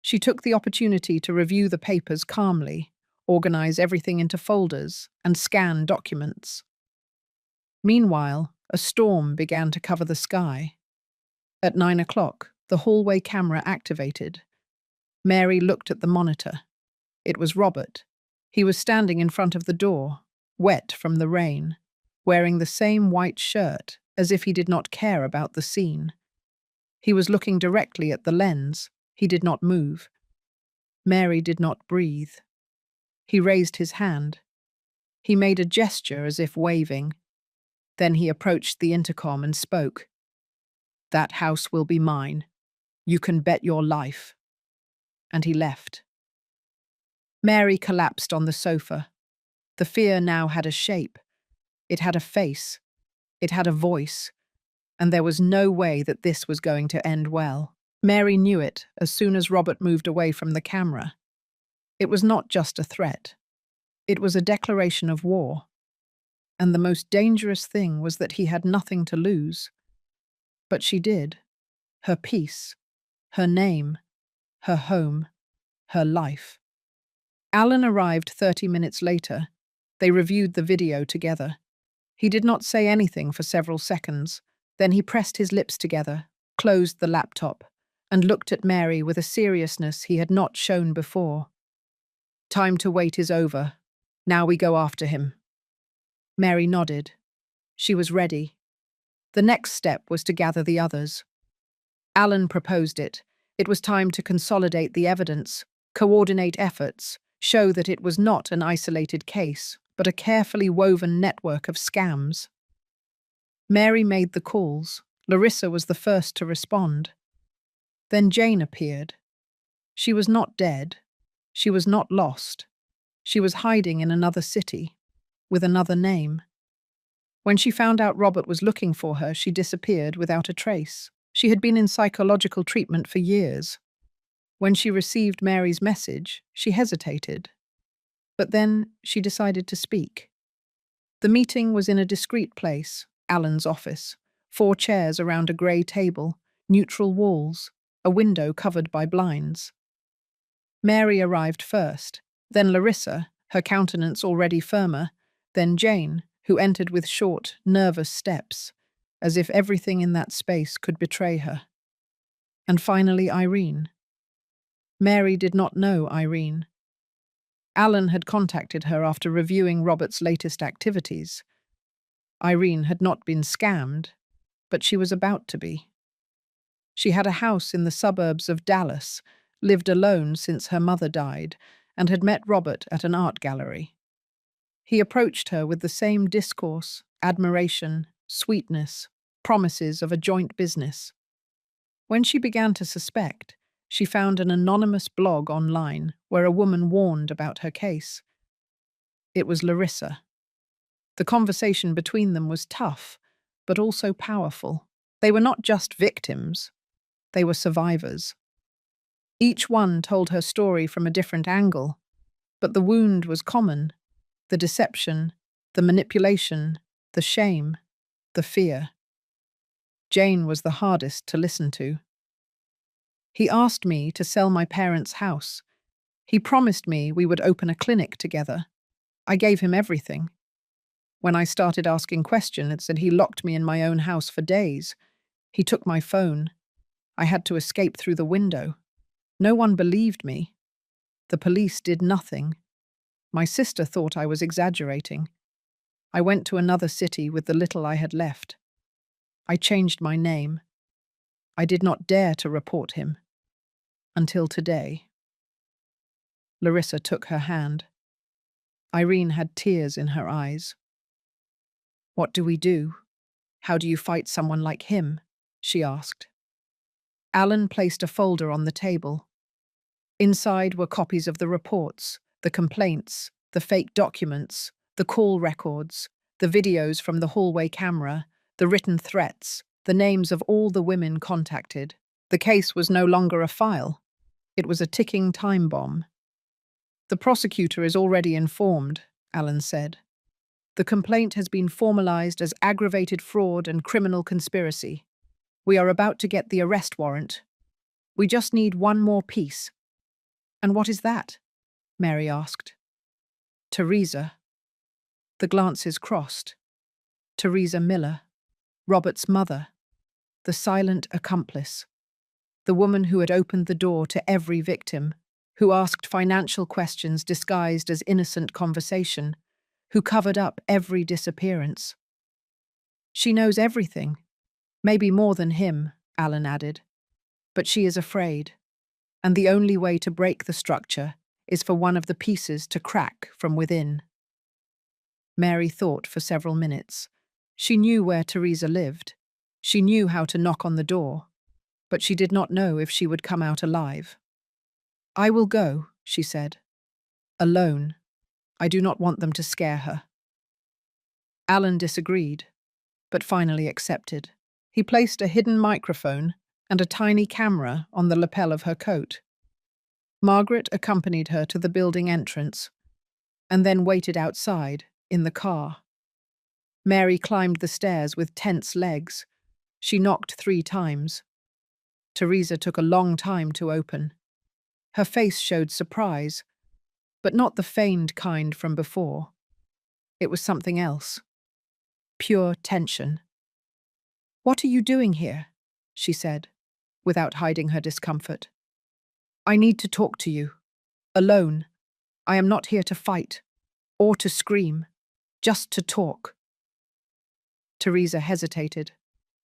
Speaker 1: She took the opportunity to review the papers calmly, organize everything into folders, and scan documents. Meanwhile, a storm began to cover the sky. At 9 o'clock, the hallway camera activated. Mary looked at the monitor. It was Robert. He was standing in front of the door, wet from the rain, wearing the same white shirt, as if he did not care about the scene. He was looking directly at the lens. He did not move. Mary did not breathe. He raised his hand. He made a gesture as if waving. Then he approached the intercom and spoke. "That house will be mine. You can bet your life." And he left. Mary collapsed on the sofa. The fear now had a shape. It had a face. It had a voice. And there was no way that this was going to end well. Mary knew it as soon as Robert moved away from the camera. It was not just a threat. It was a declaration of war. And the most dangerous thing was that he had nothing to lose. But she did. Her peace, her name, her home, her life. Alan arrived 30 minutes later. They reviewed the video together. He did not say anything for several seconds. Then he pressed his lips together, closed the laptop, and looked at Mary with a seriousness he had not shown before. "Time to wait is over. Now we go after him." Mary nodded. She was ready. The next step was to gather the others. Alan proposed it. It was time to consolidate the evidence, coordinate efforts, show that it was not an isolated case, but a carefully woven network of scams. Mary made the calls. Larissa was the first to respond. Then Jane appeared. She was not dead. She was not lost. She was hiding in another city, with another name. When she found out Robert was looking for her, she disappeared without a trace. She had been in psychological treatment for years. When she received Mary's message, she hesitated. But then she decided to speak. The meeting was in a discreet place, Alan's office. 4 chairs around a grey table, neutral walls, a window covered by blinds. Mary arrived first, then Larissa, her countenance already firmer, then Jane, who entered with short, nervous steps, as if everything in that space could betray her. And finally Irene. Mary did not know Irene. Alan had contacted her after reviewing Robert's latest activities. Irene had not been scammed, but she was about to be. She had a house in the suburbs of Dallas, lived alone since her mother died, and had met Robert at an art gallery. He approached her with the same discourse, admiration, sweetness, promises of a joint business. When she began to suspect, she found an anonymous blog online where a woman warned about her case. It was Larissa. The conversation between them was tough, but also powerful. They were not just victims, they were survivors. Each one told her story from a different angle, but the wound was common: the deception, the manipulation, the shame, the fear. Jane was the hardest to listen to. "He asked me to sell my parents' house. He promised me we would open a clinic together. I gave him everything. When I started asking questions, he locked me in my own house for days. He took my phone. I had to escape through the window. No one believed me. The police did nothing. My sister thought I was exaggerating. I went to another city with the little I had left. I changed my name. I did not dare to report him. Until today." Larissa took her hand. Irene had tears in her eyes. "What do we do? How do you fight someone like him?" she asked. Alan placed a folder on the table. Inside were copies of the reports, the complaints, the fake documents, the call records, the videos from the hallway camera, the written threats, the names of all the women contacted. The case was no longer a file. It was a ticking time bomb. "The prosecutor is already informed," Alan said. "The complaint has been formalized as aggravated fraud and criminal conspiracy. We are about to get the arrest warrant. We just need one more piece." "And what is that?" Mary asked. "Teresa." The glances crossed. Teresa Miller, Robert's mother, the silent accomplice, the woman who had opened the door to every victim, who asked financial questions disguised as innocent conversation, who covered up every disappearance. "She knows everything, maybe more than him," Alan added. "But she is afraid, and the only way to break the structure is for one of the pieces to crack from within." Mary thought for several minutes. She knew where Teresa lived. She knew how to knock on the door, but she did not know if she would come out alive. "I will go," she said. "Alone. I do not want them to scare her." Alan disagreed, but finally accepted. He placed a hidden microphone and a tiny camera on the lapel of her coat. Margaret accompanied her to the building entrance, and then waited outside, in the car. Mary climbed the stairs with tense legs. She knocked 3 times. Teresa took a long time to open. Her face showed surprise, but not the feigned kind from before. It was something else. Pure tension. "What are you doing here?" she said, without hiding her discomfort. "I need to talk to you. Alone. I am not here to fight, or to scream, just to talk." Teresa hesitated,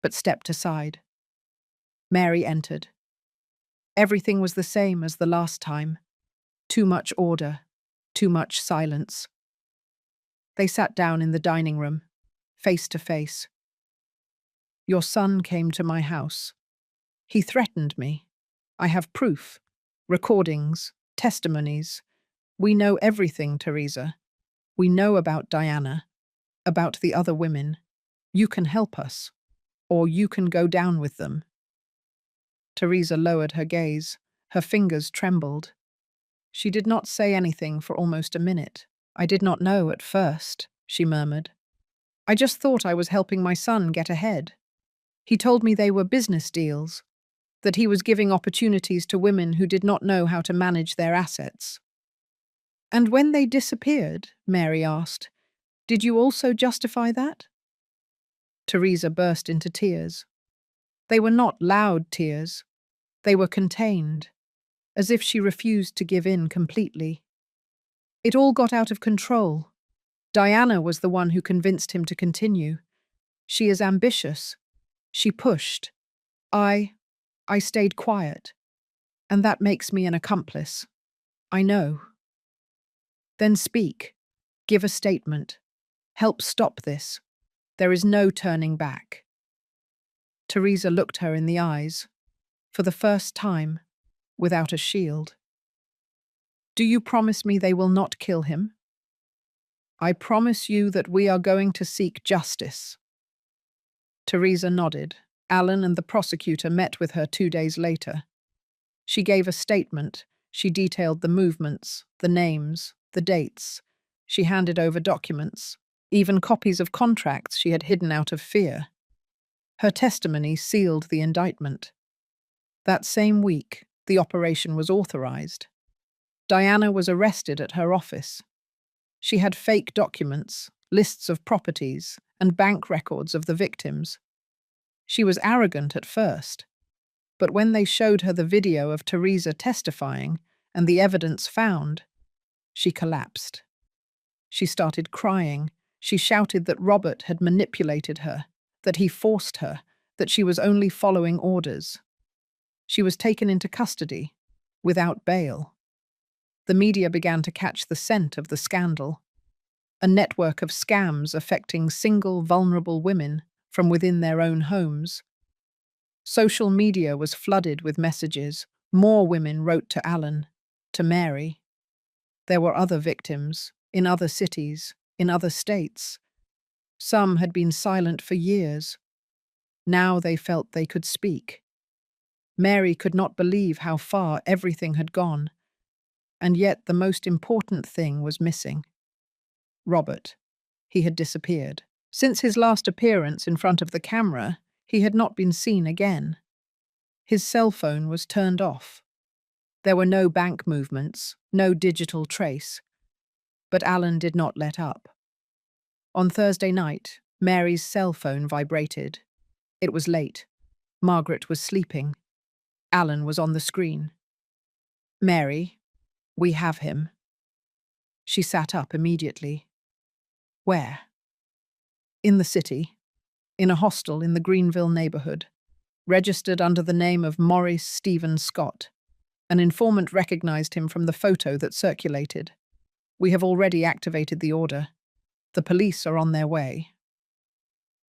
Speaker 1: but stepped aside. Mary entered. Everything was the same as the last time. Too much order, too much silence. They sat down in the dining room, face to face. "Your son came to my house. He threatened me. I have proof, recordings, testimonies. We know everything, Teresa. We know about Diana, about the other women. You can help us, or you can go down with them." Teresa lowered her gaze. Her fingers trembled. She did not say anything for almost a minute. "I did not know at first," she murmured. "I just thought I was helping my son get ahead. He told me they were business deals, that he was giving opportunities to women who did not know how to manage their assets." "And when they disappeared," Mary asked, "did you also justify that?" Teresa burst into tears. They were not loud tears. They were contained, as if she refused to give in completely. "It all got out of control. Diana was the one who convinced him to continue. She is ambitious. She pushed. I stayed quiet. And that makes me an accomplice. I know." "Then speak. Give a statement. Help stop this. There is no turning back." Teresa looked her in the eyes, for the first time, without a shield. "Do you promise me they will not kill him?" "I promise you that we are going to seek justice." Teresa nodded. Alan and the prosecutor met with her 2 days later. She gave a statement. She detailed the movements, the names, the dates. She handed over documents, even copies of contracts she had hidden out of fear. Her testimony sealed the indictment. That same week, the operation was authorized. Diana was arrested at her office. She had fake documents, lists of properties, and bank records of the victims. She was arrogant at first, but when they showed her the video of Teresa testifying and the evidence found, she collapsed. She started crying. She shouted that Robert had manipulated her, that he forced her, that she was only following orders. She was taken into custody, without bail. The media began to catch the scent of the scandal. A network of scams affecting single, vulnerable women from within their own homes. Social media was flooded with messages. More women wrote to Alan. to Mary. There were other victims, in other cities, in other states. Some had been silent for years. Now they felt they could speak. Mary could not believe how far everything had gone, and yet the most important thing was missing. Robert. He had disappeared. Since his last appearance in front of the camera, he had not been seen again. His cell phone was turned off. There were no bank movements, no digital trace. But Alan did not let up. On Thursday night, Mary's cell phone vibrated. It was late. Margaret was sleeping. Alan was on the screen. "Mary, we have him." She sat up immediately. "Where?" "In the city, in a hostel in the Greenville neighborhood, registered under the name of Maurice Stephen Scott. An informant recognized him from the photo that circulated. We have already activated the order. The police are on their way."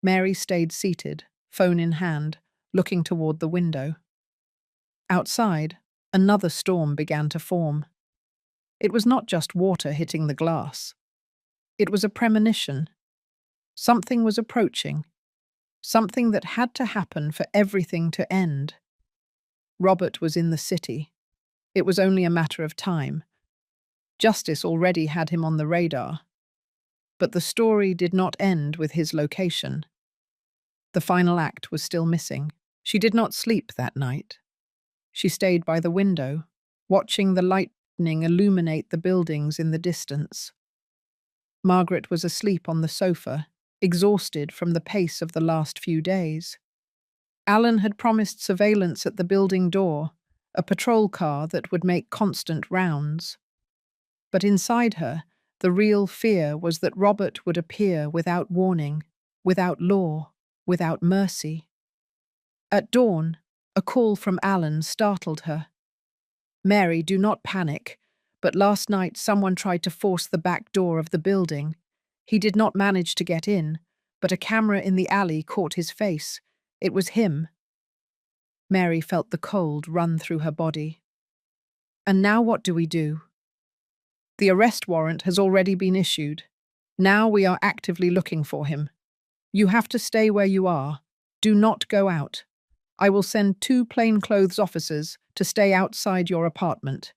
Speaker 1: Mary stayed seated, phone in hand, looking toward the window. Outside, another storm began to form. It was not just water hitting the glass. It was a premonition. Something was approaching. Something that had to happen for everything to end. Robert was in the city. It was only a matter of time. Justice already had him on the radar. But the story did not end with his location. The final act was still missing. She did not sleep that night. She stayed by the window, watching the lightning illuminate the buildings in the distance. Margaret was asleep on the sofa, exhausted from the pace of the last few days. Alan had promised surveillance at the building door, a patrol car that would make constant rounds. But inside her, the real fear was that Robert would appear without warning, without law, without mercy. At dawn, a call from Alan startled her. "Mary, do not panic, but last night someone tried to force the back door of the building. He did not manage to get in, but a camera in the alley caught his face. It was him." Mary felt the cold run through her body. "And now what do we do?" "The arrest warrant has already been issued. Now we are actively looking for him. You have to stay where you are. Do not go out. I will send 2 plainclothes officers to stay outside your apartment.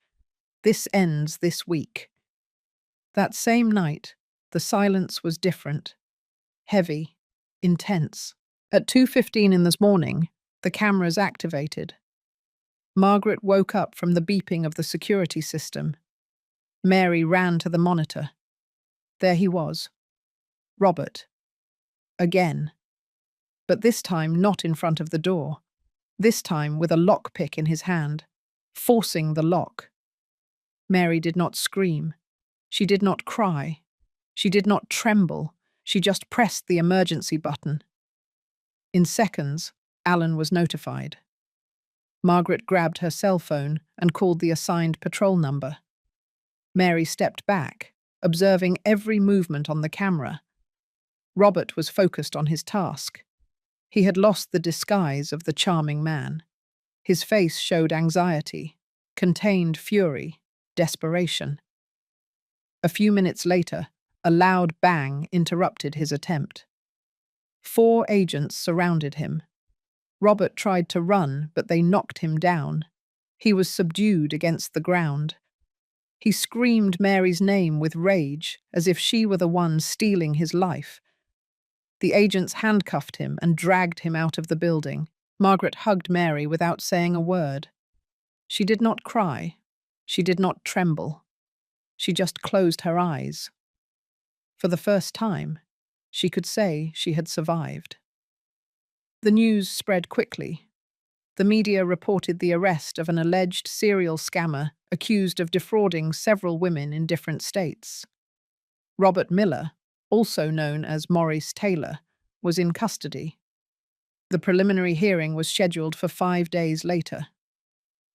Speaker 1: This ends this week." That same night, the silence was different. Heavy, intense. At 2:15 in this morning, the cameras activated. Margaret woke up from the beeping of the security system. Mary ran to the monitor. There he was. Robert. Again. But this time not in front of the door. This time with a lockpick in his hand, forcing the lock. Mary did not scream. She did not cry. She did not tremble. She just pressed the emergency button. In seconds, Alan was notified. Margaret grabbed her cell phone and called the assigned patrol number. Mary stepped back, observing every movement on the camera. Robert was focused on his task. He had lost the disguise of the charming man. His face showed anxiety, contained fury, desperation. A few minutes later, a loud bang interrupted his attempt. 4 agents surrounded him. Robert tried to run, but they knocked him down. He was subdued against the ground. He screamed Mary's name with rage, as if she were the one stealing his life. The agents handcuffed him and dragged him out of the building. Margaret hugged Mary without saying a word. She did not cry. She did not tremble. She just closed her eyes. For the first time, she could say she had survived. The news spread quickly. The media reported the arrest of an alleged serial scammer accused of defrauding several women in different states. Robert Miller, also known as Maurice Taylor, was in custody. The preliminary hearing was scheduled for 5 days later.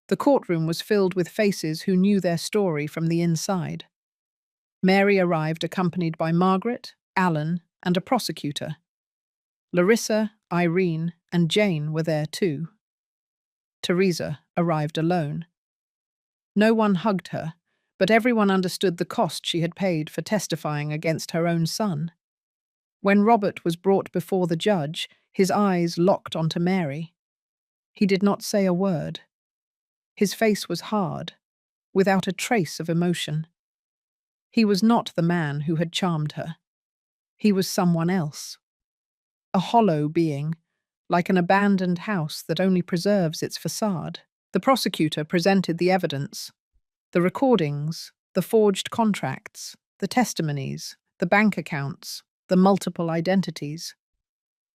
Speaker 1: The courtroom was filled with faces who knew their story from the inside. Mary arrived accompanied by Margaret, Alan, and a prosecutor. Larissa, Irene, and Jane were there too. Teresa arrived alone. No one hugged her, but everyone understood the cost she had paid for testifying against her own son. When Robert was brought before the judge, his eyes locked onto Mary. He did not say a word. His face was hard, without a trace of emotion. He was not the man who had charmed her. He was someone else. A hollow being, like an abandoned house that only preserves its facade. The prosecutor presented the evidence, the recordings, the forged contracts, the testimonies, the bank accounts, the multiple identities.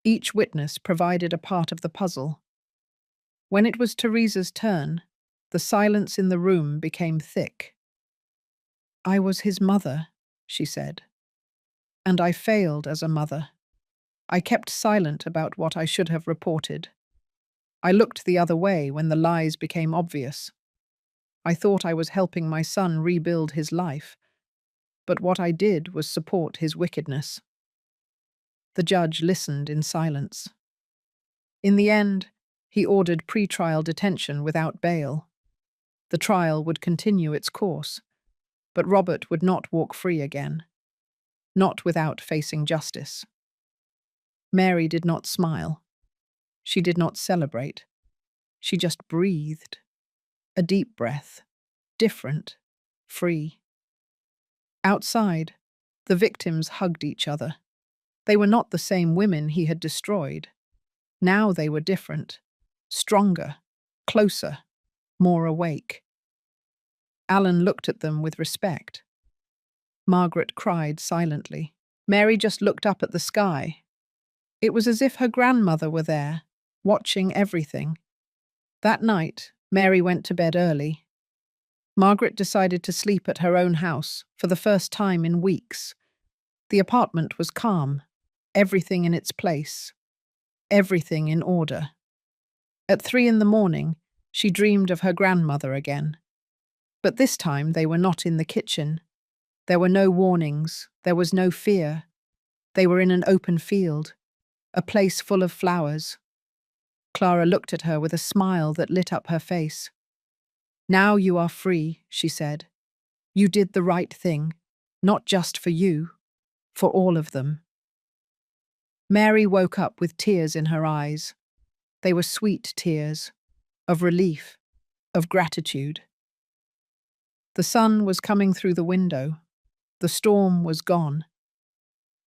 Speaker 1: Each witness provided a part of the puzzle. When it was Teresa's turn, the silence in the room became thick. "I was his mother," she said, "and I failed as a mother. I kept silent about what I should have reported. I looked the other way when the lies became obvious. I thought I was helping my son rebuild his life, but what I did was support his wickedness." The judge listened in silence. In the end, he ordered pre-trial detention without bail. The trial would continue its course, but Robert would not walk free again, not without facing justice. Mary did not smile. She did not celebrate. She just breathed. A deep breath. Different. Free. Outside, the victims hugged each other. They were not the same women he had destroyed. Now they were different. Stronger. Closer. More awake. Alan looked at them with respect. Margaret cried silently. Mary just looked up at the sky. It was as if her grandmother were there, watching everything. That night, Mary went to bed early. Margaret decided to sleep at her own house for the first time in weeks. The apartment was calm, everything in its place, everything in order. At 3 a.m, she dreamed of her grandmother again. But this time they were not in the kitchen. There were no warnings, there was no fear. They were in an open field, a place full of flowers. Clara looked at her with a smile that lit up her face. "Now you are free," she said. "You did the right thing, not just for you, for all of them." Mary woke up with tears in her eyes. They were sweet tears, of relief, of gratitude. The sun was coming through the window. The storm was gone.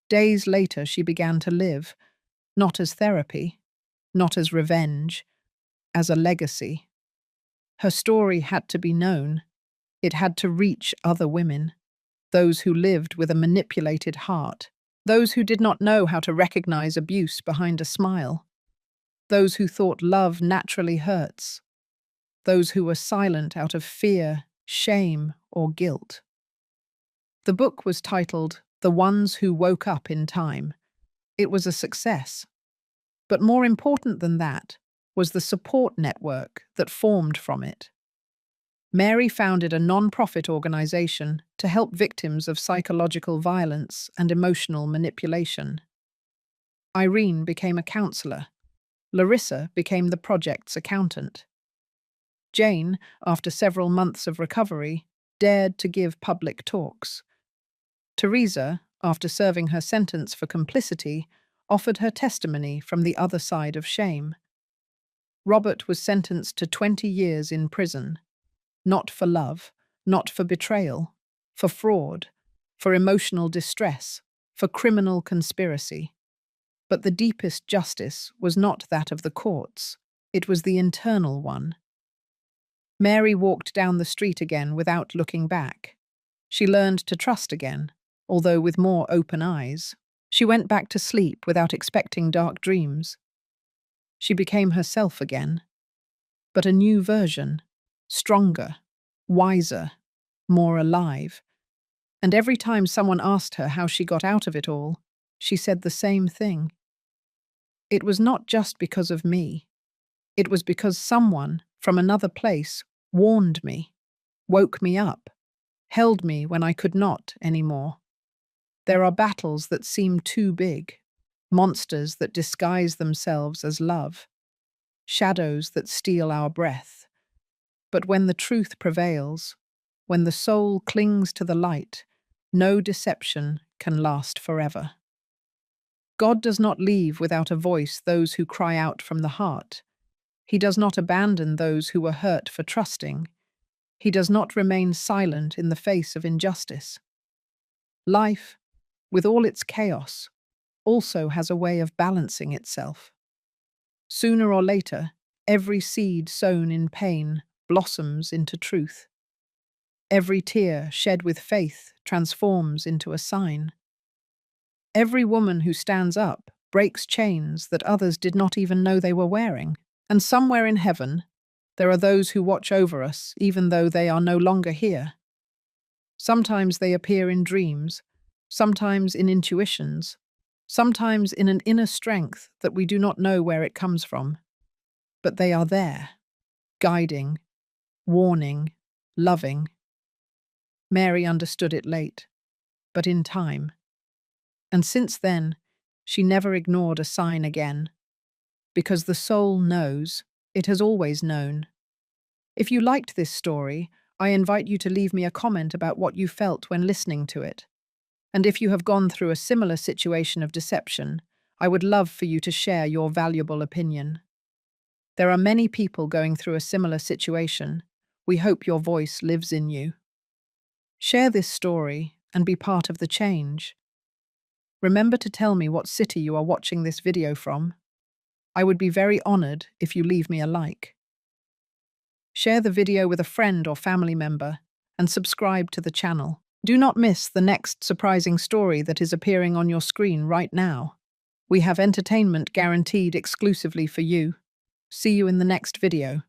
Speaker 1: Days later she began to live, not as therapy, not as revenge, as a legacy. Her story had to be known. It had to reach other women, those who lived with a manipulated heart, those who did not know how to recognize abuse behind a smile, those who thought love naturally hurts, those who were silent out of fear, shame, or guilt. The book was titled The Ones Who Woke Up in Time. It was a success. But more important than that was the support network that formed from it. Mary founded a non-profit organization to help victims of psychological violence and emotional manipulation. Irene became a counselor. Larissa became the project's accountant. Jane, after several months of recovery, dared to give public talks. Teresa, after serving her sentence for complicity, offered her testimony from the other side of shame. Robert was sentenced to 20 years in prison, not for love, not for betrayal, for fraud, for emotional distress, for criminal conspiracy. But the deepest justice was not that of the courts, it was the internal one. Mary walked down the street again without looking back. She learned to trust again, although with more open eyes. She went back to sleep without expecting dark dreams. She became herself again, but a new version, stronger, wiser, more alive. And every time someone asked her how she got out of it all, she said the same thing. It was not just because of me. It was because someone from another place warned me, woke me up, held me when I could not anymore. There are battles that seem too big, monsters that disguise themselves as love, shadows that steal our breath. But when the truth prevails, when the soul clings to the light, no deception can last forever. God does not leave without a voice those who cry out from the heart. He does not abandon those who were hurt for trusting. He does not remain silent in the face of injustice. Life, with all its chaos, also has a way of balancing itself. Sooner or later, every seed sown in pain blossoms into truth. Every tear shed with faith transforms into a sign. Every woman who stands up breaks chains that others did not even know they were wearing. And somewhere in heaven, there are those who watch over us even though they are no longer here. Sometimes they appear in dreams, sometimes in intuitions, sometimes in an inner strength that we do not know where it comes from. But they are there, guiding, warning, loving. Mary understood it late, but in time. And since then, she never ignored a sign again. Because the soul knows, it has always known. If you liked this story, I invite you to leave me a comment about what you felt when listening to it. And if you have gone through a similar situation of deception, I would love for you to share your valuable opinion. There are many people going through a similar situation. We hope your voice lives in you. Share this story and be part of the change. Remember to tell me what city you are watching this video from. I would be very honored if you leave me a like. Share the video with a friend or family member and subscribe to the channel. Do not miss the next surprising story that is appearing on your screen right now. We have entertainment guaranteed exclusively for you. See you in the next video.